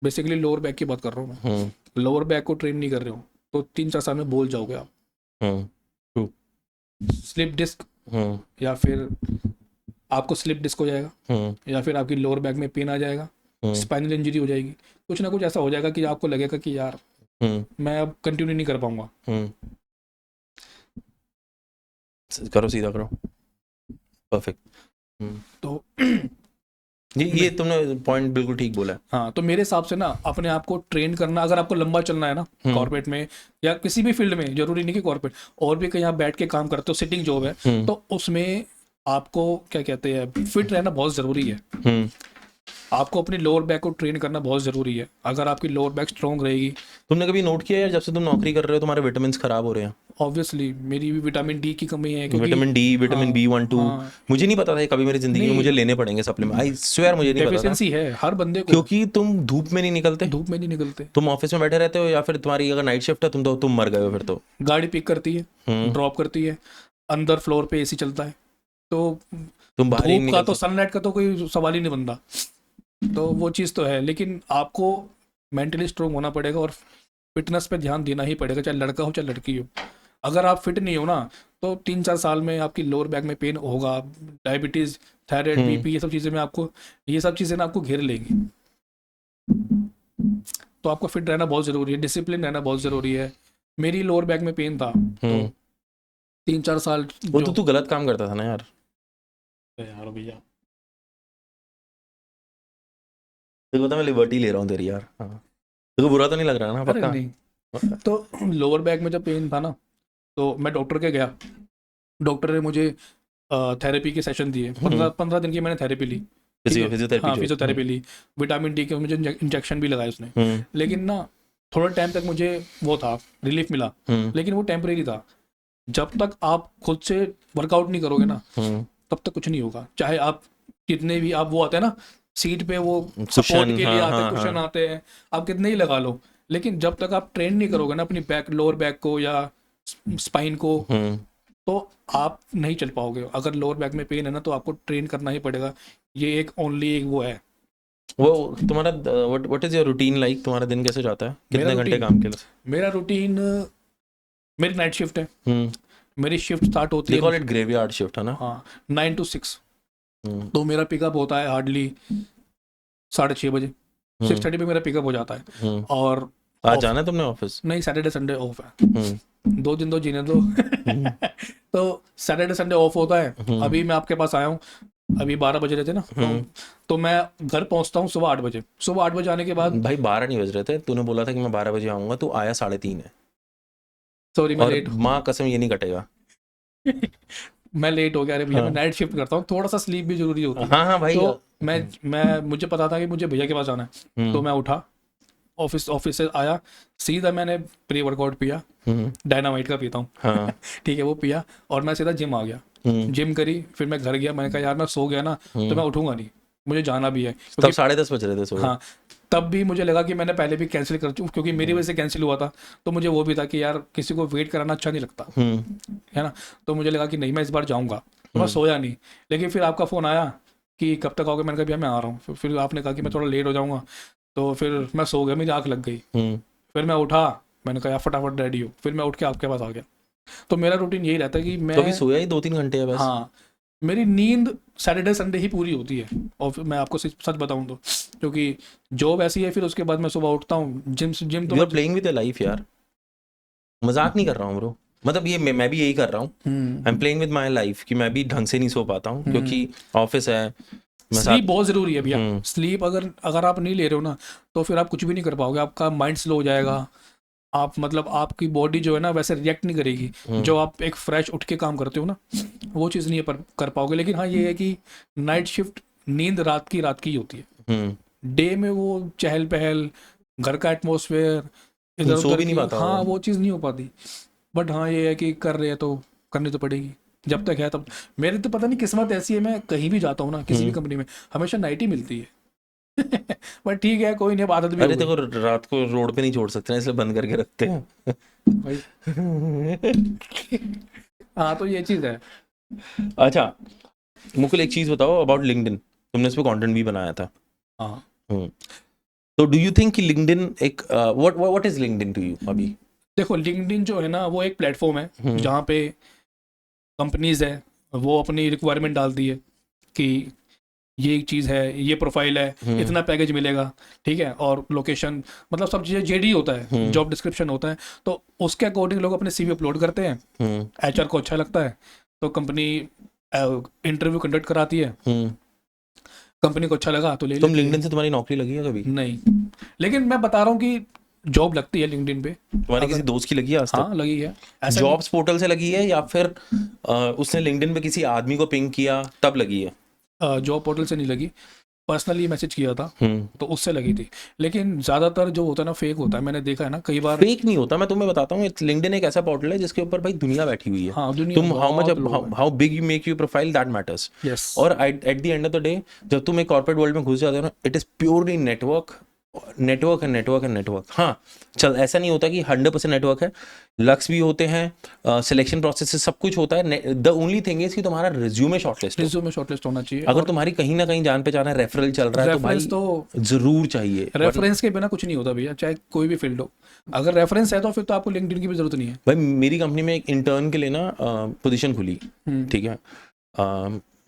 बेसिकली लोअर बैक की बात कर रहा हूँ मैं, लोअर बैक को ट्रेन नहीं कर रहे हो, तो 3-4 साल में बोल जाओगे आप। स्लिप डिस्क, या फिर आपको स्लिप डिस्क हो जाएगा, या फिर आपकी लोअर बैक में पेन आ जाएगा, स्पाइनल इंजरी हो जाएगी, कुछ ना कुछ ऐसा हो जाएगा कि आपको लगेगा कि यार मैं अब कंटिन्यू नहीं कर पाऊंगा। करो, सीधा करो, परफेक्ट। तो ये तुमने पॉइंट बिल्कुल ठीक बोला है। हाँ, तो मेरे हिसाब से ना अपने आप को ट्रेन करना, अगर आपको लंबा चलना है ना कॉर्पोरेट में या किसी भी फील्ड में, जरूरी नहीं कि कॉर्पोरेट, और भी कहीं आप बैठ के काम करते हो, सिटिंग जॉब है, तो उसमें आपको क्या कहते हैं, फिट रहना बहुत ज़रूरी है। आपको अपनी लोअर बैक को ट्रेन करना बहुत ज़रूरी है। अगर आपकी लोअर बैक स्ट्रॉन्ग रहेगी, तुमने कभी नोट किया यार, जब से तुम नौकरी कर रहे हो तुम्हारे विटामिन खराब हो रहे हैं? ऑब्वियसली मेरी भी विटामिन डी की कमी है, क्योंकि विटामिन डी, विटामिन B12, मुझे नहीं पता था कभी मेरी जिंदगी में नहीं, मुझे लेने पड़ेंगे सप्लीमेंट, आई स्वेयर मुझे नहीं पता था। डेफिशिएंसी है हर बंदे को, क्योंकि तुम धूप में नहीं निकलते, धूप में नहीं निकलते, तुम ऑफिस में बैठे रहते हो, या फिर तुम्हारी अगर नाइट शिफ्ट है तुम मर गए हो फिर तो। गाड़ी पिक करती है, ड्रॉप करती है, अंदर फ्लोर पे एसी चलता है, तो तुम बाहर ही धूप का तो, सनलाइट का तो कोई सवाल ही नहीं बनता। तो वो चीज़ तो है, लेकिन आपको मेंटली स्ट्रोंग होना पड़ेगा और फिटनेस पे ध्यान देना ही पड़ेगा, चाहे लड़का हो चाहे लड़की हो। अगर आप फिट नहीं हो ना, तो 3-4 साल में आपकी लोअर बैक में पेन होगा, डायबिटीज़, थायराइड, बीपी, ये सब चीज़ें में आपको, ये सब चीज़ें ना आपको घेर लेंगी। तो आपको फिट रहना बहुत ज़रूरी है, डिसिप्लिन रहना बहुत ज़रूरी है। मेरी लोअर बैक में पेन था, तो 3-4 साल वो तो तू गलत काम करता था ना यार। यार भैया, देखो, मैं लिबर्टी ले रहा हूँ तेरी यार। हाँ, देखो बुरा तो नहीं लग रहा ना? अरे पक्का? नहीं, तो लोअर बैक में जब पेन था ना, तो मैं डॉक्टर के गया, डॉक्टर ने मुझे थेरेपी के सेशन दिए, 15 दिन की मैंने थेरेपी ली, फिजियोथेरेपी, हाँ फिजियोथेरेपी ली, विटामिन डी के मुझे इंजेक्शन भी लगाए उसने, लेकिन ना थोड़े टाइम तक मुझे वो था, रिलीफ मिला, लेकिन वो टेम्परेरी था। जब तक आप खुद से वर्कआउट नहीं करोगे ना, तब तक कुछ नहीं होगा। चाहे आप कितने भी, आप वो आते हैं ना सीट पे, वो सपोर्ट के लिए आते हैं, कुशन आते हैं, आप कितने ही लगा लो, लेकिन जब तक आप ट्रेन नहीं करोगे ना अपनी बैक, लोअर बैक को या स्पाइन को, तो आप नहीं चल पाओगे। अगर लोअर बैक में पेन है ना, तो आपको ट्रेन करना ही पड़ेगा। ये एक ओनली एक वो है। वो तुम्हारा what is your routine like? तुम्हारा दिन कैसे जाता है? कितने घंटे काम के लिए? मेरा रूटीन, मेरी नाइट शिफ्ट है, मेरी शिफ्ट स्टार्ट होती है, कॉल इट ग्रेवयार्ड शिफ्ट है ना? हाँ, 9 to 6। तो मेरा पिकअप होता है हार्डली 6:30 बजे, 6:30 पे मेरा पिकअप हो जाता है। और आज जाना है तुमने ऑफिस? नहीं, सैटरडे संडे ऑफ है, 2 दिन तो जीने दो। तो सैटरडे संडे ऑफ होता है। अभी मैं आपके पास आया हूँ, अभी 12 बजे रहते ना, तो मैं घर पहुँचता हूँ सुबह 8 बजे। सुबह 8 बजे आने के बाद, भाई 12 नहीं बज रहे थे, तूने बोला था कि मैं 12 बजे आऊंगा, तू आया 3:30 है। सॉरी मैं लेट, माँ कसम ये नहीं कटेगा। मैं लेट हो गया। अरे भैया, मैं नाइट शिफ्ट करता हूँ, थोड़ा सा स्लीप भी जरूरी होती है। हाँ भाई। तो मैं मुझे पता था कि मुझे भैया के पास जाना है, तो मैं उठा, ऑफिस से आया, सीधा मैंने प्री वर्कआउट पिया, डायनामाइट का पीता हूँ, हाँ। ठीक है, वो पिया और मैं सीधा जिम आ गया। जिम करी, फिर मैं घर गया, मैंने कहा यार मैं सो गया ना तो मैं उठूंगा नहीं, मुझे जाना भी है तब क्योंकि 10:30 बज रहे थे सुबह। हाँ, तब भी मुझे लगा कि मैंने पहले भी कैंसिल कर चुका, क्योंकि मेरी वजह से कैंसिल हुआ था, तो मुझे वो भी था कि यार किसी को वेट कराना अच्छा नहीं लगता, है ना। तो मुझे लगा कि नहीं, मैं इस बार जाऊंगा, तो मैं सोया नहीं। लेकिन फिर आपका फ़ोन आया कि कब तक आओगे, मैंने कहा भैया मैं आ रहा हूँ। फिर आपने कहा कि मैं थोड़ा लेट हो जाऊँगा, तो फिर मैं सो गया, मेरी आँख लग गई। फिर मैं उठा, मैंने कहा यार फटाफट रेडी हो, फिर मैं उठ के आपके पास आ गया। तो मेरा रूटीन यही रहता है कि तो अभी मैं, सोया ही 2-3 घंटे है बस। हाँ, मेरी नींद सैटरडे संडे ही पूरी होती है। और फिर मैं आपको सच बताऊं तो, क्योंकि जॉब ऐसी है, फिर उसके बाद मैं सुबह उठता हूँ, जिम तो you are playing with your life यार, मजाक नहीं कर रहा हूँ ब्रो। मतलब ये मैं भी यही कर रहा हूँ, I am playing with my life, कि मैं भी ढंग से नहीं सो पाता हूँ क्योंकि ऑफिस है। मैं स्लीप साथ बहुत ज़रूरी है भैया। स्लीप अगर आप नहीं ले रहे हो ना, तो फिर आप कुछ भी नहीं कर पाओगे, आपका माइंड स्लो हो जाएगा, आप मतलब आपकी बॉडी जो है ना वैसे रिएक्ट नहीं करेगी। जो आप एक फ्रेश उठ के काम करते हो ना, वो चीज़ नहीं कर पाओगे। लेकिन हाँ, ये है कि नाइट शिफ्ट नींद रात की ही होती है। डे में वो चहल पहल, घर का एटमोसफेयर, इधर सो उधर भी नहीं की, पाता हाँ, होगा। वो चीज़ नहीं हो पाती। बट हाँ, ये है कि कर रहे हैं तो करनी तो पड़ेगी, जब तक है तब। मेरी तो पता नहीं किस्मत ऐसी है, मैं कहीं भी जाता हूँ ना, किसी भी कंपनी में हमेशा नाइट ही मिलती है। बट ठीक है, कोई नहीं, अब आदत भी हो अरे गई देखो, रात को रोड पे नहीं छोड़ सकते ना, इसलिए बंद करके रखते हैं। भाई। हाँ, तो ये चीज़ है। अच्छा मुकुल, एक चीज बताओ अबाउट लिंक्डइन, तुमने इस पे कंटेंट भी बनाया था। हाँ, तो डू यू थिंक कि लिंक्डइन एक what is LinkedIn to you अभी? देखो, लिंक्डइन जो है ना, वो एक प्लेटफॉर्म है जहाँ पे कंपनीज है, वो अपनी रिक्वायरमेंट डालती है कि ये एक चीज़ है, ये प्रोफाइल है, इतना पैकेज मिलेगा, ठीक है, और लोकेशन, मतलब सब चीज़ें जेडी होता है, जॉब डिस्क्रिप्शन होता है, तो उसके अकॉर्डिंग लोग अपने सीवी अपलोड करते हैं। एचआर को अच्छा लगता है तो कंपनी इंटरव्यू कंडक्ट कराती है, कंपनी को अच्छा लगा तो ले तुम लेती है। लिंक्डइन से तुम्हारी नौकरी लगी है कभी? नहीं, लेकिन मैं बता रहा हूँ कि जॉब लगती है लिंक्डइन पे। तुम्हारे किसी दोस्त की लगी है आज तक? हाँ, लगी है। ऐसा जॉब्स पोर्टल से लगी है या फिर उसने लिंक्डइन पे किसी आदमी को पिंग किया तब लगी है? जॉब पोर्टल से नहीं लगी, पर्सनली मैसेज किया था तो उससे लगी थी। लेकिन ज़्यादातर जो होता है ना, फेक होता है, मैंने देखा है ना कई बार। फेक नहीं होता, मैं तुम्हें बताता हूँ, लिंक्डइन एक ऐसा पोर्टल है जिसके ऊपर भाई दुनिया बैठी हुई है। हाँ, दुनिया तुम बहुत लोग हैं। How big you make your profile that matters. Yes, और at the end of the day जब तुम एक कॉर्पोरेट वर्ल्ड में घुस जाते हो ना, it is purely network network है, नेटवर्क है, नेटवर्क। हाँ, चल ऐसा नहीं होता कि 100% नेटवर्क है, लक्स भी होते हैं, सिलेक्शन प्रोसेस से सब कुछ होता है। द ओनली थिंग इज कि तुम्हारा रिज्यूमे शॉर्टलिस्ट हो। रिज्यूमे शॉर्टलिस्ट होना चाहिए। अगर तुम्हारी कहीं ना कहीं जान पहचान है, रेफरल चल रहा है, तो भाई रेफरेंस तो, जरूर चाहिए। रेफरेंस के बिना कुछ नहीं होता भैया, चाहे कोई भी फील्ड हो। अगर रेफरेंस है तो फिर तो आपको लिंक्डइन की भी जरूरत नहीं है। भाई मेरी कंपनी में एक इंटर्न के लिए ना पोजीशन खुली, ठीक है।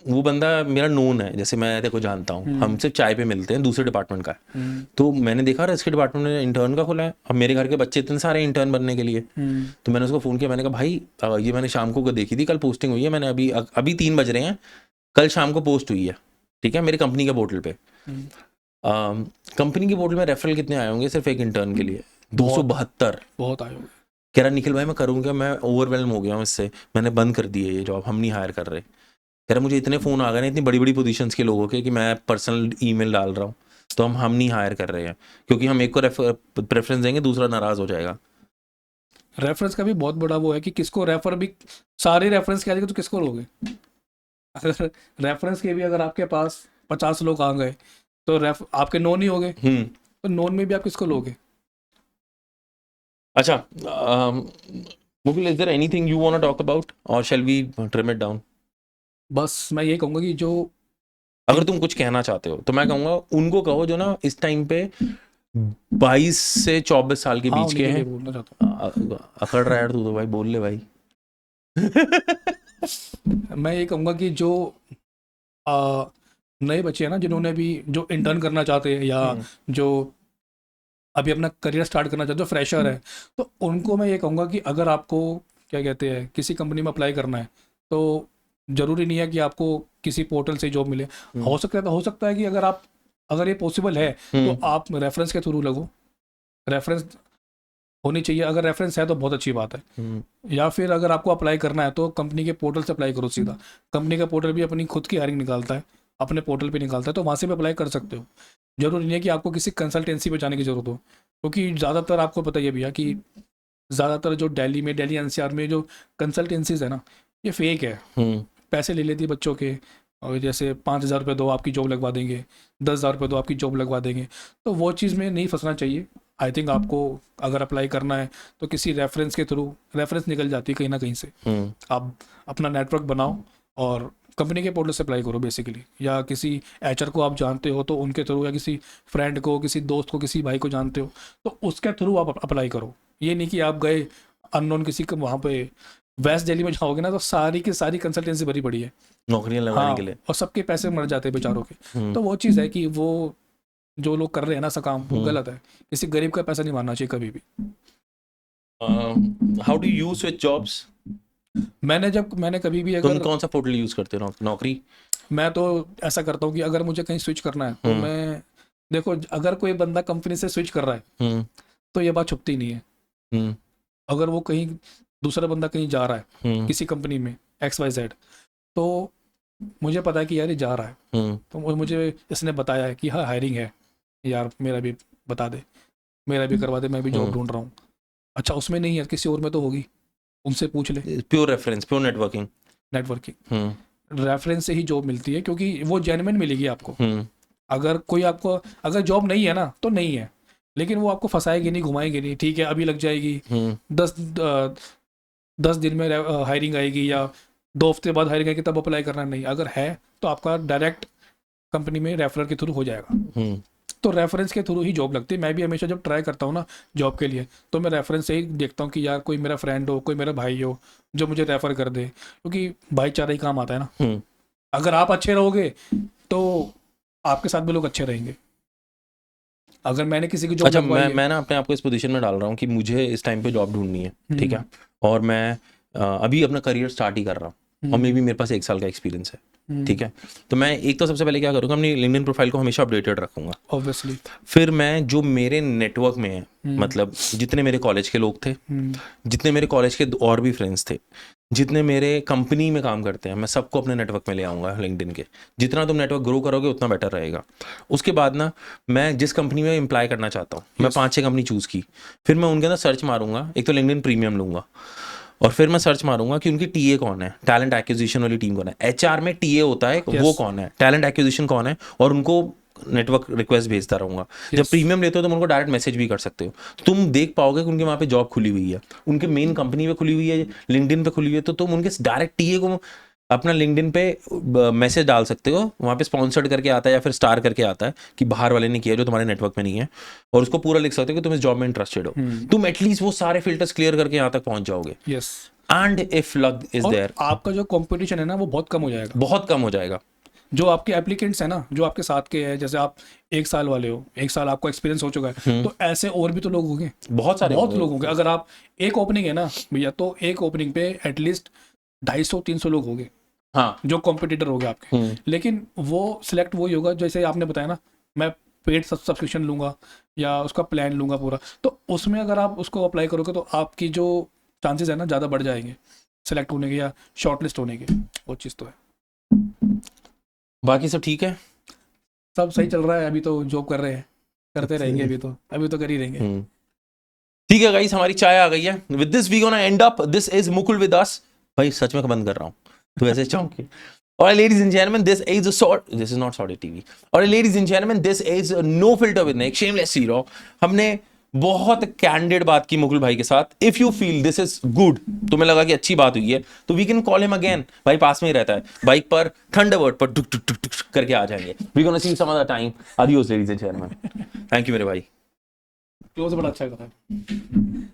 वो बंदा मेरा नोन है, जैसे मैं तेरे को जानता हूँ, हम सिर्फ चाय पे मिलते हैं, दूसरे डिपार्टमेंट का है। तो मैंने देखा इसके डिपार्टमेंट में इंटर्न का खुला है, अब मेरे घर के बच्चे इतने सारे इंटर्न बनने के लिए। तो मैंने उसको फ़ोन किया, मैंने कहा भाई ये मैंने शाम को देखी थी, कल पोस्टिंग हुई है, मैंने अभी 3 बज रहे हैं, कल शाम को पोस्ट हुई है, ठीक है, मेरी कंपनी के पोर्टल पे। कंपनी के पोर्टल में रेफरल कितने आए होंगे सिर्फ एक इंटर्न के लिए? 272। बहुत आए होंगे। कह रहा निखिल भाई मैं करूँगा, मैं ओवरवेलम हो गया हूँ इससे, मैंने बंद कर दी है ये जॉब, हम नहीं हायर कर रहे। कह रहा मुझे इतने फ़ोन आ गए ना इतनी बड़ी बड़ी पोजीशंस के लोगों के कि मैं पर्सनल ईमेल डाल रहा हूँ, तो हम नहीं हायर कर रहे हैं क्योंकि हम एक को प्रेफरेंस देंगे, दूसरा नाराज़ हो जाएगा। रेफरेंस का भी बहुत बड़ा वो है कि किसको रेफर भी, सारे रेफरेंस किया जाएगा तो किसको लोगे? अगर रेफरेंस के भी अगर आपके पास 50 लोग आ गए तो आपके नोन ही हो गए, तो नोन में भी आप किसको लोगे? अच्छा Mukul, is there anything you want to talk about और shall we trim it down? बस मैं ये कहूँगा कि जो, अगर तुम कुछ कहना चाहते हो तो मैं कहूँगा उनको कहो जो ना इस टाइम पे 22 से 24 साल के हाँ, बीच के उन्हीं के लिए हैं। बोलना चाहता अकड़ रहा है यार तू तो, भाई बोल ले भाई। हूँ। मैं ये कहूँगा कि जो नए बच्चे हैं ना, जिन्होंने भी जो इंटर्न करना चाहते हैं या जो अभी अपना करियर स्टार्ट करना चाहते हैं, जो फ्रेशर है, तो उनको मैं ये कहूँगा कि अगर आपको क्या कहते हैं किसी कंपनी में अप्लाई करना है, तो ज़रूरी नहीं है कि आपको किसी पोर्टल से जॉब मिले। हो सकता है कि अगर ये पॉसिबल है तो आप रेफरेंस के थ्रू लगो, रेफरेंस होनी चाहिए। अगर रेफरेंस है तो बहुत अच्छी बात है। या फिर अगर आपको अप्लाई करना है तो कंपनी के पोर्टल से अप्लाई करो सीधा। कंपनी का पोर्टल भी अपनी खुद की हायरिंग निकालता है, अपने पोर्टल पे निकालता है, तो वहाँ से भी अप्लाई कर सकते हो। जरूरी नहीं है कि आपको किसी कंसल्टेंसी पे जाने की ज़रूरत हो, क्योंकि ज़्यादातर आपको पता ही है भैया कि ज़्यादातर जो दिल्ली एनसीआर में जो कंसल्टेंसीज है ना, ये फेक है। पैसे ले लेती है बच्चों के, और जैसे 5,000 रुपये दो आपकी जॉब लगवा देंगे, 10,000 रुपये दो आपकी जॉब लगवा देंगे। तो वो चीज़ में नहीं फंसना चाहिए। आई थिंक आपको अगर अप्लाई करना है तो किसी रेफरेंस के थ्रू, रेफरेंस निकल जाती है कहीं ना कहीं से, आप अपना नेटवर्क बनाओ और कंपनी के पोर्टल से अप्लाई करो बेसिकली, या किसी एचआर को आप जानते हो तो उनके थ्रू, या किसी फ्रेंड को, किसी दोस्त को, किसी भाई को जानते हो तो उसके थ्रू आप अप्लाई करो। ये नहीं कि आप गए अननोन किसी को, वहाँ पे वेस्ट दिल्ली में जाओगे ना तो सारी की सारी कंसल्टेंसी भरी पड़ी है नौकरियां लगाने के लिए, और सबके पैसे मर जाते हैं बेचारों के। तो वो चीज़ है कि वो जो लोग कर रहे हैं ना ऐसा काम, वो गलत है। किसी गरीब का पैसा नहीं मारना चाहिए कभी भी। How do you switch jobs? मैंने कभी भी तुम अगर, कौन सा पोर्टल यूज करते हो नौकरी? मैं तो ऐसा करता हूँ कि अगर मुझे कहीं स्विच करना है तो मैं, देखो अगर कोई बंदा कंपनी से स्विच कर रहा है तो ये बात छुपती नहीं है। अगर वो कहीं दूसरा बंदा कहीं जा रहा है किसी कंपनी में XYZ, तो मुझे पता है कि यार ये जा रहा है, तो मुझे इसने बताया है कि हाँ हायरिंग है, यार मेरा भी बता दे, मेरा भी करवा दे, मैं भी जॉब ढूंढ रहा हूँ। अच्छा उसमें नहीं है, किसी और में तो होगी, उनसे पूछ ले। Pure reference, pure networking reference से ही जॉब मिलती है, क्योंकि वो जेन्युइन मिलेगी आपको। अगर कोई आपको, अगर जॉब नहीं है ना तो नहीं है, लेकिन वो आपको फंसाएगी नहीं, घुमाएगी नहीं, ठीक है अभी लग जाएगी, 10 दिन में हायरिंग आएगी या 2 हफ्ते बाद हायरिंग आएगी तब अप्लाई करना। नहीं, अगर है तो आपका डायरेक्ट कंपनी में रेफरल के थ्रू हो जाएगा। तो रेफरेंस के थ्रू ही जॉब लगती है। मैं भी हमेशा जब ट्राई करता हूँ ना जॉब के लिए, तो मैं रेफरेंस से ही देखता हूँ कि यार कोई मेरा फ्रेंड हो, कोई मेरा भाई हो जो मुझे रेफर कर दे, क्योंकि भाईचारा ही काम आता है ना। अगर आप अच्छे रहोगे तो आपके साथ भी लोग अच्छे रहेंगे। अगर मैंने किसी की जॉब, अच्छा मैं ना अपने आप को इस पोजीशन में डाल रहा हूँ कि मुझे इस टाइम पे जॉब ढूंढनी है, ठीक है, और मैं अभी अपना करियर स्टार्ट ही कर रहा हूँ, और मे बी मेरे पास 1 साल का एक्सपीरियंस है, ठीक है। तो मैं एक तो सबसे पहले क्या करूँगा, अपनी लिंक्डइन प्रोफाइल को हमेशा अपडेटेड रखूंगा ऑब्वियसली। फिर मैं जो मेरे नेटवर्क में है, मतलब जितने मेरे कॉलेज के लोग थे, जितने मेरे कॉलेज के और भी फ्रेंड्स थे, जितने मेरे कंपनी में काम करते हैं, मैं सबको अपने नेटवर्क में ले आऊँगा लिंक्डइन के। जितना तुम नेटवर्क ग्रो करोगे उतना बेटर रहेगा। उसके बाद ना मैं जिस कंपनी में अप्लाई करना चाहता हूँ, मैं 5-6 कंपनी चूज़ की, फिर मैं उनके अंदर सर्च मारूंगा। एक तो लिंक्डइन प्रीमियम लूंगा, और फिर मैं सर्च मारूंगा कि उनकी टीए कौन है, टैलेंट एक्विजिशन वाली टीम कौन है। एचआर में टीए होता है, वो कौन है, टैलेंट एक्विजिशन कौन है, और उनको नेटवर्क रिक्वेस्ट भेजता रहूंगा। जब प्रीमियम लेते हो तो उनको डायरेक्ट मैसेज भी कर सकते हो, तुम देख पाओगे कि उनके वहाँ पे जॉब खुली हुई है, उनके मेन कंपनी पे खुली हुई है, लिंक्डइन पे खुली हुई है, तो तुम उनके डायरेक्ट टीए को अपना लिंक्डइन पे मैसेज डाल सकते हो। वहाँ पे स्पॉन्सर्ड करके आता है या फिर स्टार करके आता है कि बाहर वाले ने किया जो तुम्हारे नेटवर्क में नहीं है, और उसको पूरा लिख सकते हो कि तुम इस जॉब में इंटरेस्टेड हो। तुम एटलीस्ट वो सारे फिल्टर्स क्लियर करके यहाँ तक पहुंच जाओगे। Yes, and if luck is there, आपका जो कंपटीशन है ना वो बहुत कम हो जाएगा, बहुत कम हो जाएगा। जो आपके एप्लीकेंट्स हैं ना, जो आपके साथ के हैं, जैसे आप 1 साल वाले हो, 1 साल आपको एक्सपीरियंस हो चुका है, तो ऐसे और भी तो लोग होंगे, बहुत लोग होंगे। अगर आप एक ओपनिंग है ना भैया, तो एक ओपनिंग पे एटलीस्ट 250-300 लोग होंगे, हाँ, जो कॉम्पिटिटर होंगे आपके। लेकिन वो सिलेक्ट वही होगा, जैसे आपने बताया ना, मैं पेड सब्सक्रिप्शन लूंगा या उसका प्लान लूंगा पूरा, तो उसमें अगर आप उसको अप्लाई करोगे तो आपकी जो चांसेस है ना ज़्यादा बढ़ जाएंगे सेलेक्ट होने के या शॉर्टलिस्ट होने के। वो चीज़ तो है। बाकी सब ठीक है, सब सही चल रहा है। अभी तो जॉब कर रहे हैं, करते रहेंगे, अभी तो कर ही रहेंगे। ठीक है गाइस, हमारी चाय आ गई है। With this we gonna end up. This is Mukul with us. भाई सच में बंद कर रहा हूँ, तो ऐसे चौंके। Or ladies and gentlemen, this is not Saudi TV. Or ladies and gentlemen, this is No Filter with Nick, Shameless Zero. हमने बहुत कैंडिड बात की मुकुल भाई के साथ। If you feel this is good, तुम्हें लगा कि अच्छी बात हुई है, तो we can call him again. भाई पास में ही रहता है, बाइक पर थंडरबर्ड पर टुक टुक टुक टुक करके आ जाएंगे। We gonna see some other time. Adios ladies and gentlemen. Thank you मेरे भाई। क्लोज बड़ा अच्छा कर रहा है।